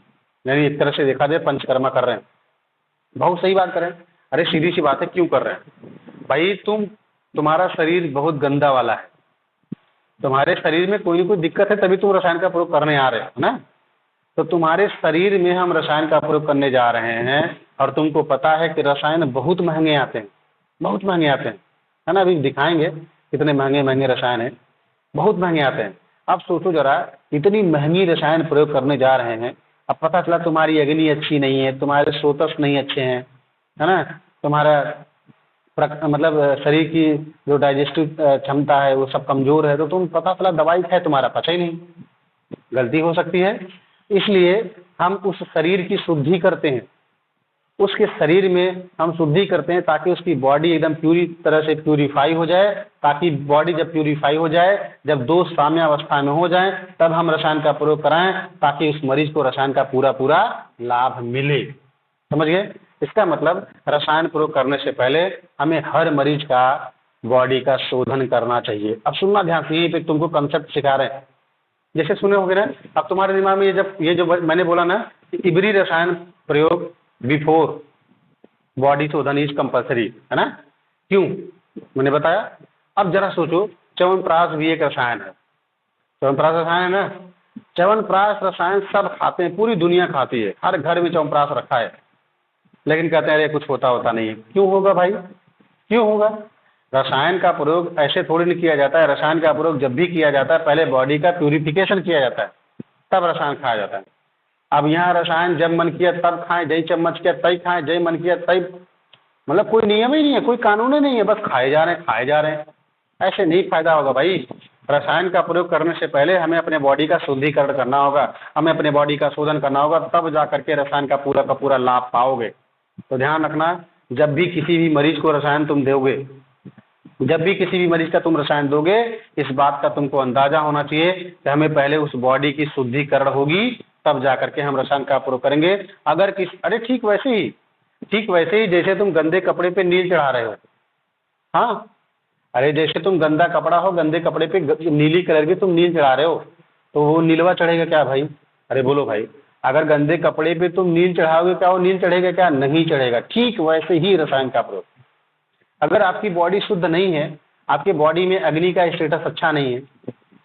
यानी एक तरह से देखा जाए पंचकर्मा कर रहे हैं। बहुत सही बात कर रहे हैं। अरे सीधी सी बात है, क्यों कर रहे हैं भाई, तुम्हारा शरीर बहुत गंदा वाला है, तुम्हारे शरीर में कोई ना कोई दिक्कत है, तभी तुम रसायन का प्रयोग करने आ रहे हो ना। तो तुम्हारे शरीर में हम रसायन का प्रयोग करने जा रहे हैं, और तुमको पता है कि रसायन बहुत महंगे आते हैं, बहुत महंगे आते हैं, है ना। अभी दिखाएंगे कितने महंगे महंगे रसायन हैं, बहुत महंगे आते हैं। अब सोचो जरा, इतनी महंगी रसायन प्रयोग करने जा रहे हैं, अब पता चला तुम्हारी अग्नि अच्छी नहीं है, तुम्हारे स्रोतस नहीं अच्छे हैं, है ना, तुम्हारा मतलब शरीर की जो डाइजेस्टिव क्षमता है वो सब कमजोर है, तो तुम पता चला दवाई खाए तुम्हारा पचा ही नहीं, गलती हो सकती है। इसलिए हम उस शरीर की शुद्धि करते हैं, उसके शरीर में हम शुद्धि करते हैं ताकि उसकी बॉडी एकदम पूरी तरह से प्यूरीफाई हो जाए। ताकि बॉडी जब प्यूरीफाई हो जाए, जब दोष साम्यावस्था में हो जाए, तब हम रसायन का प्रयोग कराएं ताकि उस मरीज को रसायन का पूरा पूरा लाभ मिले। समझ गए। इसका मतलब रसायन प्रयोग करने से पहले हमें हर मरीज का बॉडी का शोधन करना चाहिए। अब सुनना ध्यान से, यहीं पे तुमको कंसेप्ट सिखा रहे हैं। जैसे सुने होंगे ना, अब तुम्हारे दिमाग में ये जो मैंने बोला ना कि इबरी रसायन प्रयोग बिफोर बॉडी शोधन इज कंपल्सरी, है ना। क्यों मैंने बताया। अब जरा सोचो, च्यवनप्राश भी एक रसायन है, च्यवनप्राश रसायन है ना। च्यवनप्राश रसायन सब खाते हैं, पूरी दुनिया खाती है, हर घर में च्यवनप्राश रखा है, लेकिन कहते हैं अरे कुछ होता नहीं है। क्यों होगा भाई, क्यों होगा। रसायन का प्रयोग ऐसे थोड़ी नहीं किया जाता है। रसायन का प्रयोग जब भी किया जाता है, पहले बॉडी का प्यूरिफिकेशन किया जाता है, तब रसायन खाया जाता है। अब यहाँ रसायन जब मन किया तब खाएं, जय चम्मच किया तय खाएं, जय मन किया तय, मतलब कोई नियम ही नहीं है, कोई कानून ही नहीं है, बस खाए जा रहे हैं खाए जा रहे हैं। ऐसे नहीं फायदा होगा भाई। रसायन का प्रयोग करने से पहले हमें अपने बॉडी का शुद्धिकरण करना होगा, हमें अपने बॉडी का शोधन करना होगा, तब जा करके रसायन का पूरा लाभ पाओगे। तो ध्यान रखना, जब भी किसी भी मरीज को रसायन तुम दोगे, जब भी किसी भी मरीज का तुम रसायन दोगे, इस बात का तुमको अंदाजा होना चाहिए कि हमें पहले उस बॉडी की शुद्धिकरण होगी, तब जाकर के हम रसायन का प्रयोग करेंगे। अगर अरे ठीक वैसे ही जैसे तुम गंदे कपड़े पे नील चढ़ा रहे हो। हाँ, अरे जैसे तुम गंदा कपड़ा हो, गंदे कपड़े पे नीली कलर की तुम नील चढ़ा रहे हो, तो वो नीलवा चढ़ेगा क्या भाई। अरे बोलो भाई, अगर गंदे कपड़े पे तुम नील चढ़ाओगे, क्या वो नील चढ़ेगा क्या, नहीं चढ़ेगा। ठीक वैसे ही रसायन का प्रयोग, अगर आपकी बॉडी शुद्ध नहीं है, आपके बॉडी में अग्नि का स्टेटस अच्छा नहीं है,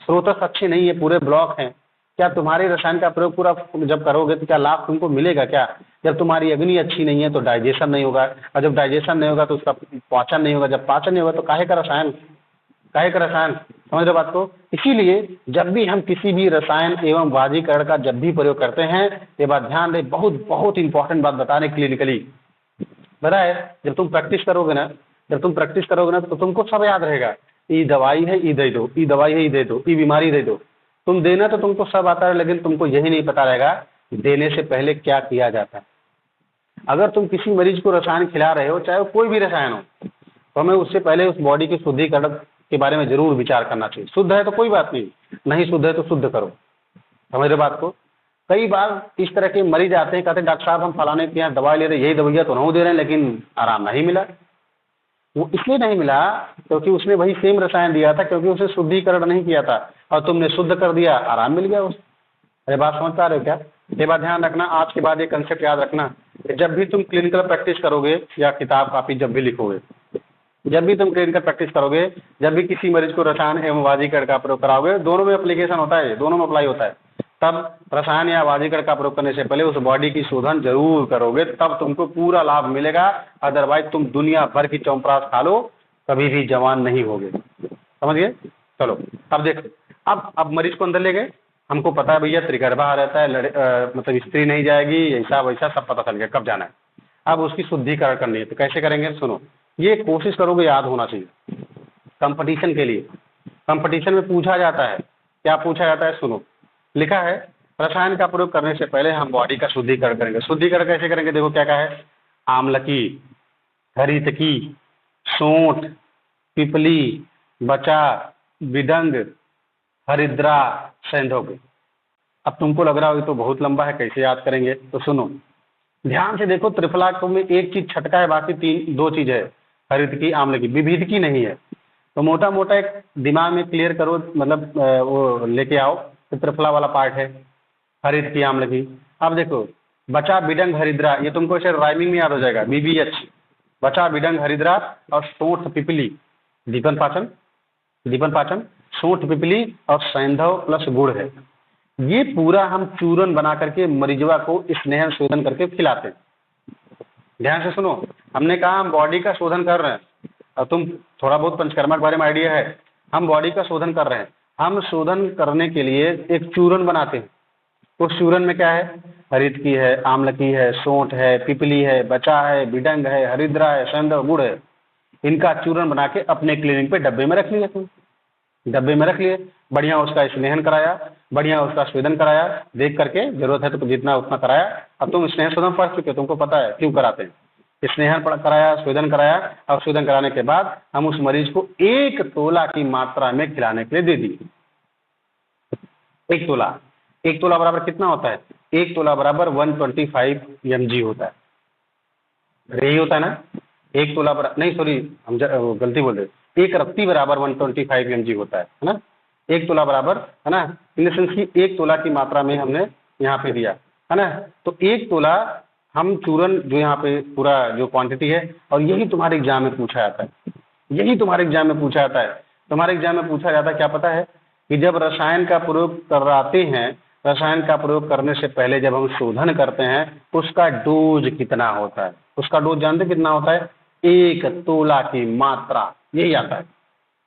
स्रोतस अच्छे नहीं है, पूरे ब्लॉक हैं, क्या तुम्हारे रसायन का प्रयोग पूरा जब करोगे तो क्या लाभ तुमको मिलेगा क्या। जब तुम्हारी अग्नि अच्छी नहीं है तो डाइजेशन नहीं होगा, और जब डाइजेशन नहीं होगा तो उसका पाचन नहीं होगा, जब पाचन नहीं होगा तो काहे का रसायन, समझ रहे बात को। इसीलिए जब भी हम किसी भी रसायन एवं वाजीकरण का जब भी प्रयोग करते हैं, ये बात ध्यान दें, बहुत बहुत इंपॉर्टेंट बात बताने क्लिनिकली बता है। जब तुम प्रैक्टिस करोगे ना, तो तुमको सब याद रहेगा। ये दवाई है, ये दे दो, ये दवाई है, ये दे दो, ये बीमारी दे दो। तुम देना तो तुमको सब आता है, लेकिन तुमको यही नहीं पता रहेगा देने से पहले क्या किया जाता है। अगर तुम किसी मरीज को रसायन खिला रहे हो, चाहे वो कोई भी रसायन हो, तो हमें उससे पहले उस बॉडी की शुद्धिकरण के बारे में जरूर विचार करना चाहिए। शुद्ध है तो कोई बात नहीं शुद्ध है तो शुद्ध करो। समझ रहे बात को। कई बार इस तरह के मरीज आते हैं, कहते हैं डॉक्टर साहब हम फलाने के यहाँ दवाई ले रहे, यही दवाइयाँ तो नहीं दे रहे हैं, लेकिन आराम नहीं मिला। वो इसलिए नहीं मिला क्योंकि उसने वही सेम रसायन दिया था, क्योंकि उसने शुद्धिकरण नहीं किया था, और तुमने शुद्ध कर दिया, आराम मिल गया उसे। अरे बात समझ पा रहे हो क्या? ये बात ध्यान रखना, आज के बाद ये कंसेप्ट याद रखना कि जब भी तुम क्लिनिकल प्रैक्टिस करोगे या किताब कापी जब भी लिखोगे, जब भी तुम क्लिनिकल प्रैक्टिस करोगे, जब भी किसी मरीज को रसायन एवं वाजीकरण का प्रयोग कराओगे, दोनों में एप्लीकेशन होता है, दोनों में अप्लाई होता है, तब रसायन या वाजीकरण का प्रयोग करने से पहले उस बॉडी की शोधन जरूर करोगे, तब तुमको पूरा लाभ मिलेगा। अदरवाइज तुम दुनिया भर की चौंपरास खा लो, कभी भी जवान नहीं होगे। समझ गए? चलो अब देखो, अब मरीज को अंदर ले गए, हमको पता है भैया त्रिगर्भा रहता है, मतलब स्त्री नहीं जाएगी, ऐसा वैसा सब पता चल गया कब जाना है। अब उसकी शुद्धिकरण करनी है, तो कैसे करेंगे? सुनो, ये कोशिश करोगे, याद होना चाहिए कंपटीशन के लिए। कंपटीशन में पूछा जाता है, क्या पूछा जाता है? सुनो, लिखा है रसायन का प्रयोग करने से पहले हम बॉडी का शुद्धिकरण करेंगे। शुद्धिकरण कैसे करेंगे? देखो क्या कहा है, आमलकी, हरितकी, सोंठ, पिपली, बचा, बिडंग, हरिद्रा, सैंधव। अब तुमको लग रहा हो ये तो बहुत लंबा है, कैसे याद करेंगे? तो सुनो ध्यान से देखो, त्रिफला में एक चीज छटका है, बाकी दो चीज है, हरितकी, आम्लकी, विविधकी नहीं है। तो मोटा मोटा एक दिमाग में क्लियर करो, मतलब वो लेके आओ, तो त्रिफला वाला पार्ट है हरितकी, आम्लकी। अब देखो बचा, बिडंग, हरिद्रा, ये तुमको ऐसे राइमिंग में याद हो जाएगा, BBH, बचा, बिडंग, हरिद्रा, और सोंठ, पिपली, दीपन पाचन, सोंठ, पिपली और सैंधव प्लस गुड़ है। ये पूरा हम चूरन बना करके मरीजवा को स्नेहन शोधन करके खिलाते हैं। ध्यान से सुनो, हमने कहा हम बॉडी का शोधन कर रहे हैं, और तुम थोड़ा बहुत पंचकर्मा के बारे में आइडिया है, हम बॉडी का शोधन कर रहे हैं। हम शोधन करने के लिए एक चूरन बनाते हैं। उस चूरन में क्या है? हरितकी है, आम्लकी है, सोंठ है, पिपली है, बचा है, बिडंग है, हरिद्रा है, सैंधव, गुड़ है। इनका चूरन बना के अपने क्लिनिक पे डब्बे में रख लिया तुम, डब्बे में रख लिए, बढ़िया उसका स्नेहन कराया, बढ़िया उसका स्वेदन कराया, देख करके जरूरत है तो जितना उतना कराया। अब तुम स्नेहन शोधन पढ़ चुके हो, तुमको पता है क्यों कराते हैं। स्नेहन कराया, स्वेदन कराया, और स्वेदन कराने के बाद हम उस मरीज को 1 तोला की मात्रा में खिलाने के लिए दे दिए। 1 तोला, 1 तोला बराबर कितना होता है? 1 तोला बराबर 125 mg होता है। यही होता है ना? 1 तोला बराबर, नहीं सॉरी, हम गलती बोल रहे, 1 रत्ती बराबर 125 mg होता है ना? 1 तोला बराबर, है ना, इन द सेंस की 1 तोला की मात्रा में हमने यहाँ पे दिया, है ना? तो 1 तोला हम चूरन, जो यहाँ पे पूरा जो क्वांटिटी है, और यही तुम्हारे एग्जाम में पूछा जाता है, यही तुम्हारे एग्जाम में पूछा जाता है। तुम्हारे एग्जाम में पूछा जाता है, क्या पता है कि जब रसायन का प्रयोग कराते हैं, रसायन का प्रयोग करने से पहले जब हम शोधन करते हैं, उसका डोज कितना होता है? उसका डोज जानते कितना होता है? 1 तोला की मात्रा, यही आता है।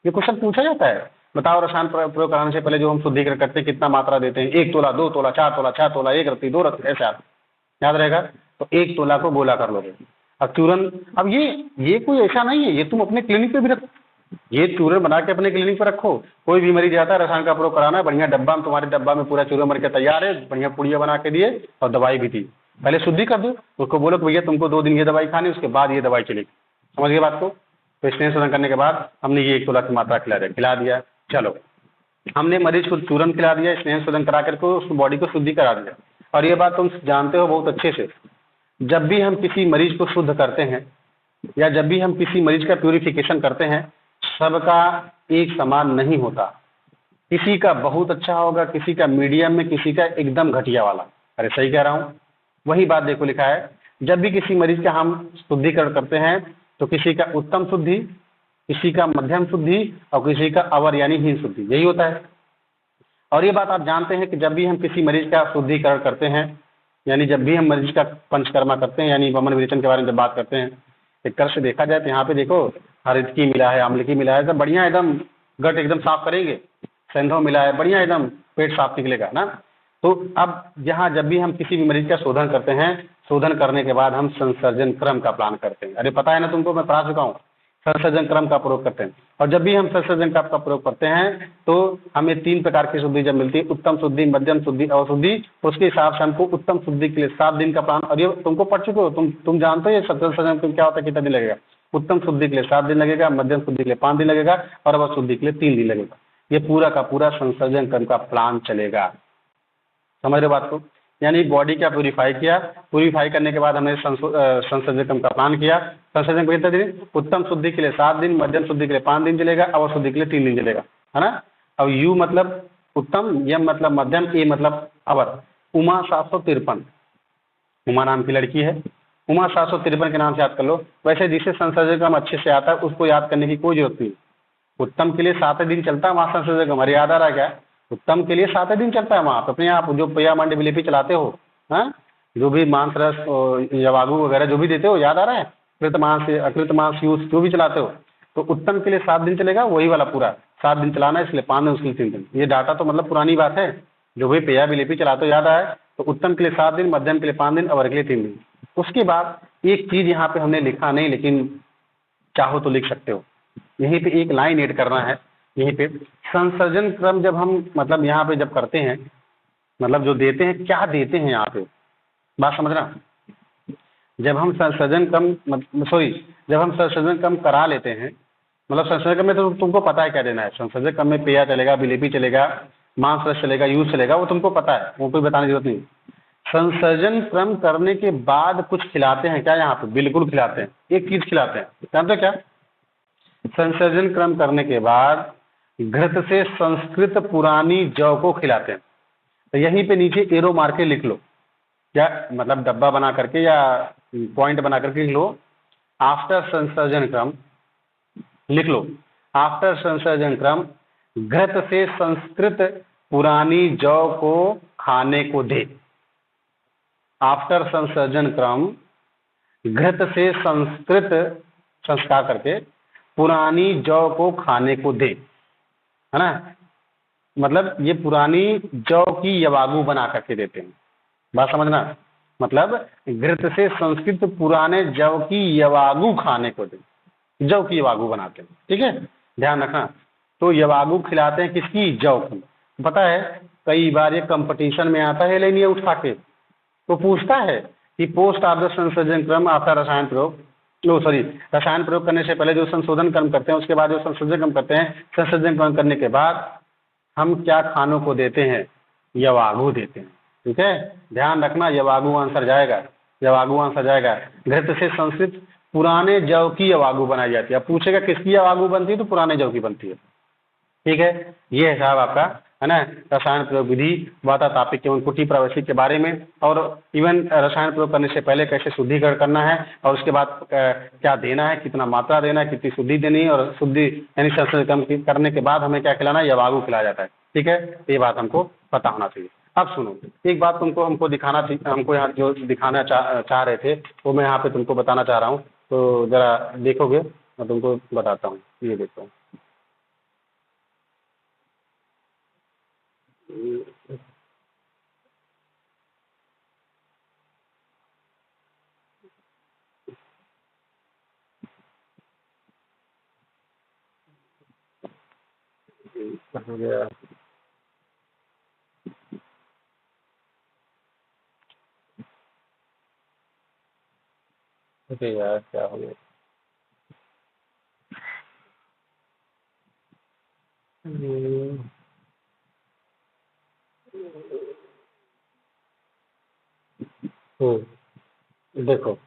ये क्वेश्चन पूछा जाता है, बताओ रसायन प्रयोग कराने से पहले जो हम शुद्धिकरण करते हैं कितना मात्रा देते हैं? 1 तोला, 2 तोला, 4 तोला, 6 तोला, 1 रत्ती, 2 रत्ती, ऐसे याद रहेगा। तो 1 तोला को गोला कर लोगे। अब चूरन, अब ये कोई ऐसा नहीं है, ये तुम अपने क्लिनिक पे भी रखो, ये चूरन बना के अपने क्लिनिक पे रखो। कोई भी मरीज आता है, रसायन का प्रयोग कराना है, बढ़िया डब्बा में, तुम्हारे डब्बा में पूरा चूरन बन के तैयार है, बढ़िया पुड़िया बना के दिए और दवाई भी दी। पहले शुद्धि कर दो, उसको बोलो कि भैया तुमको 2 दिन ये दवाई खानी, उसके बाद ये दवाई चलेगी। समझ गए बात को? तो स्नेह शोधन करने के बाद हमने ये 1 तोला की मात्रा खिला दिया। चलो, हमने मरीज को चूरन खिला दिया, स्नेह शोधन करा करके उस बॉडी को शुद्धि करा दिया। और ये बात तुम जानते हो बहुत अच्छे से, जब भी हम किसी मरीज को शुद्ध करते हैं या जब भी हम किसी मरीज का प्यूरिफिकेशन करते हैं, सबका एक समान नहीं होता। किसी का बहुत अच्छा होगा, किसी का मीडियम में, किसी का एकदम घटिया वाला। अरे सही कह रहा हूँ? वही बात देखो लिखा है, जब भी किसी मरीज का हम शुद्धिकरण करते हैं तो किसी का उत्तम शुद्धि, किसी का मध्यम शुद्धि और किसी का अवर यानी हीन शुद्धि, यही होता है। और ये बात आप जानते हैं कि जब भी हम किसी मरीज का शुद्धिकरण करते हैं, यानी जब भी हम मरीज का पंचकर्मा करते हैं, यानी वमन विरेचन के बारे में जब बात करते हैं, एक तरह से देखा जाए तो यहाँ पे देखो हरितकी मिला है, आम्लकी मिला है, सब बढ़िया एकदम गट एकदम साफ करेंगे, सैंधव मिला है, बढ़िया एकदम पेट साफ निकलेगा ना। तो अब यहाँ जब भी हम किसी भी मरीज का शोधन करते हैं, शोधन करने के बाद हम संसर्जन क्रम का प्लान करते हैं। अरे पता है ना तुमको, मैं पढ़ा चुका हूँ। संसर्जन क्रम का प्रयोग करते हैं, और जब भी हम संसर्जन क्रम का प्रयोग करते हैं तो हमें 3 प्रकार की शुद्धि जब मिलती है, उत्तम शुद्धि, मध्यम शुद्धि और शुद्धि। उसके हिसाब से हमको उत्तम शुद्धि के लिए 7 दिन का प्लान, और ये तुमको पढ़ चुके हो, तुम जानते हो ये संसर्जन क्रम क्या होता है, कितना दिन लगेगा। उत्तम शुद्धि के लिए 7 दिन लगेगा, मध्यम शुद्धि के लिए 5 दिन लगेगा, और अवर शुद्धि के लिए 3 दिन लगेगा। ये पूरा का पूरा संसर्जन क्रम का प्लान चलेगा। समझ रहे बात को? यानी बॉडी क्या प्यूरीफाई किया, प्यूरीफाई करने के बाद हमने संसर्जन क्रम का पालन किया। संसर्जन कितने दिन, उत्तम शुद्धि के लिए 7 दिन, मध्यम शुद्धि के लिए 5 दिन चलेगा, अवर शुद्धि के लिए 3 दिन चलेगा, है ना। अब यू मतलब उत्तम, यम मतलब मध्यम, ए मतलब अवर। उमा 753, उमा नाम की लड़की है, उमा 753 के नाम से याद कर लो। वैसे जिसे संसर्जन क्रम अच्छे से आता है उसको याद करने की कोई जरूरत नहीं। उत्तम के लिए 7 दिन चलता है वहाँ संसर्जन क्रम, अरे याद आ रहा है क्या, उत्तम के लिए 7 दिन चलता है वहाँ। अपने आप जो पया मंड विलेपी चलाते हो, हाँ, जो भी मांस रस यवागु वगैरह जो भी देते हो, याद आ रहा है, कृत मांस अकृत मांस यूज जो भी चलाते हो, तो उत्तम के लिए 7 दिन चलेगा, वही वाला पूरा 7 दिन चलाना है, इसलिए 5 दिन, उसके लिए 3 दिन। ये डाटा तो मतलब पुरानी बात है, जो भी पेया विलेपी चलाते हो याद आए, तो उत्तम के लिए 7 दिन, मध्यम के लिए 5 दिन, अवर के लिए 3 दिन। उसके बाद एक चीज यहाँ पे हमने लिखा नहीं, लेकिन चाहो तो लिख सकते हो, यहीं पे एक लाइन ऐड करना है। यहीं पे संसर्जन क्रम जब हम मतलब यहाँ पे जब करते हैं, मतलब जो देते हैं, क्या देते हैं यहाँ पे, बात समझना। जब हम संसर्जन क्रम जब हम संसर्जन क्रम करा लेते हैं, मतलब संसर्जन क्रम में तो तुमको पता है क्या देना है। संसर्जन क्रम में पेया चलेगा, विलेपी चलेगा, मांस रस चलेगा, यूज चलेगा, वो तुमको पता है, वो कोई बताने की जरूरत नहीं। संसर्जन क्रम करने के बाद कुछ खिलाते हैं क्या यहाँ पे, बिल्कुल खिलाते हैं, एक चीज खिलाते हैं, जानते हो क्या। संसर्जन क्रम करने के बाद घृत से संस्कृत पुरानी जौ को खिलाते हैं। तो यहीं पे नीचे एरो मार के लिख लो, या मतलब डब्बा बना करके या पॉइंट बना करके लिख लो, आफ्टर संसर्जन क्रम लिख लो, आफ्टर संसर्जन क्रम घृत से संस्कृत पुरानी जौ को खाने को दे। आफ्टर संसर्जन क्रम घृत से संस्कृत संस्कार करके पुरानी जौ को खाने को दे, है ना। मतलब ये पुरानी जौ की यवागु बना करके देते हैं, बात समझना। मतलब घृत से संस्कृत पुराने जौ की यवागु खाने को दे, जौ की यवागु बनाते हैं, ठीक है, ध्यान रखना। तो यवागु खिलाते हैं किसकी, जौ की। पता है कई बार ये कंपटीशन में आता है, लेकिन ये उठा के तो पूछता है कि पोस्ट ऑफ द संसर्जन क्रम आफ्टर रसायन प्रयोग, रसायन प्रयोग करने से पहले जो संशोधन क्रम करते हैं, उसके बाद जो संसर्जन क्रम करते हैं, संसर्जन क्रम करने के बाद हम क्या खानों को देते हैं, यवागु देते हैं, ठीक है, ध्यान रखना। यवागु आंसर जाएगा, यवागु आंसर जाएगा। घृत से संस्कृत पुराने जौ की यवागु बनाई जाती है। अब पूछेगा किसकी यवागु बनती है, तो पुराने जौ की बनती है, ठीक है। ये है साहब आपका, है ना, रसायन प्रयोग विधि, वाता तापिक एवं कुटी प्रावैशिक के बारे में, और इवन रसायन प्रयोग करने से पहले कैसे शुद्धिकरण करना है, और उसके बाद क्या देना है, कितना मात्रा देना है, कितनी शुद्धि देनी है, और शुद्धि यानी संसर्जन करने के बाद हमें क्या खिलाना है, यवागु खिलाया जाता है, ठीक है। ये बात हमको पता होना चाहिए। अब सुनो, एक बात हमको दिखाना थी, हमको यहाँ जो दिखाना चाह रहे थे, वो मैं यहाँ पे तुमको बताना चाह रहा हूँ, तो जरा देखोगे, मैं तुमको बताता हूँ, ये देखता हूँ। हो गया, अरे यार क्या हो गया, देखो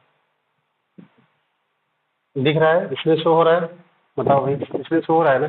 दिख रहा है, इसमें शो हो रहा है, बताओ भाई, इसमें शो हो रहा है ना।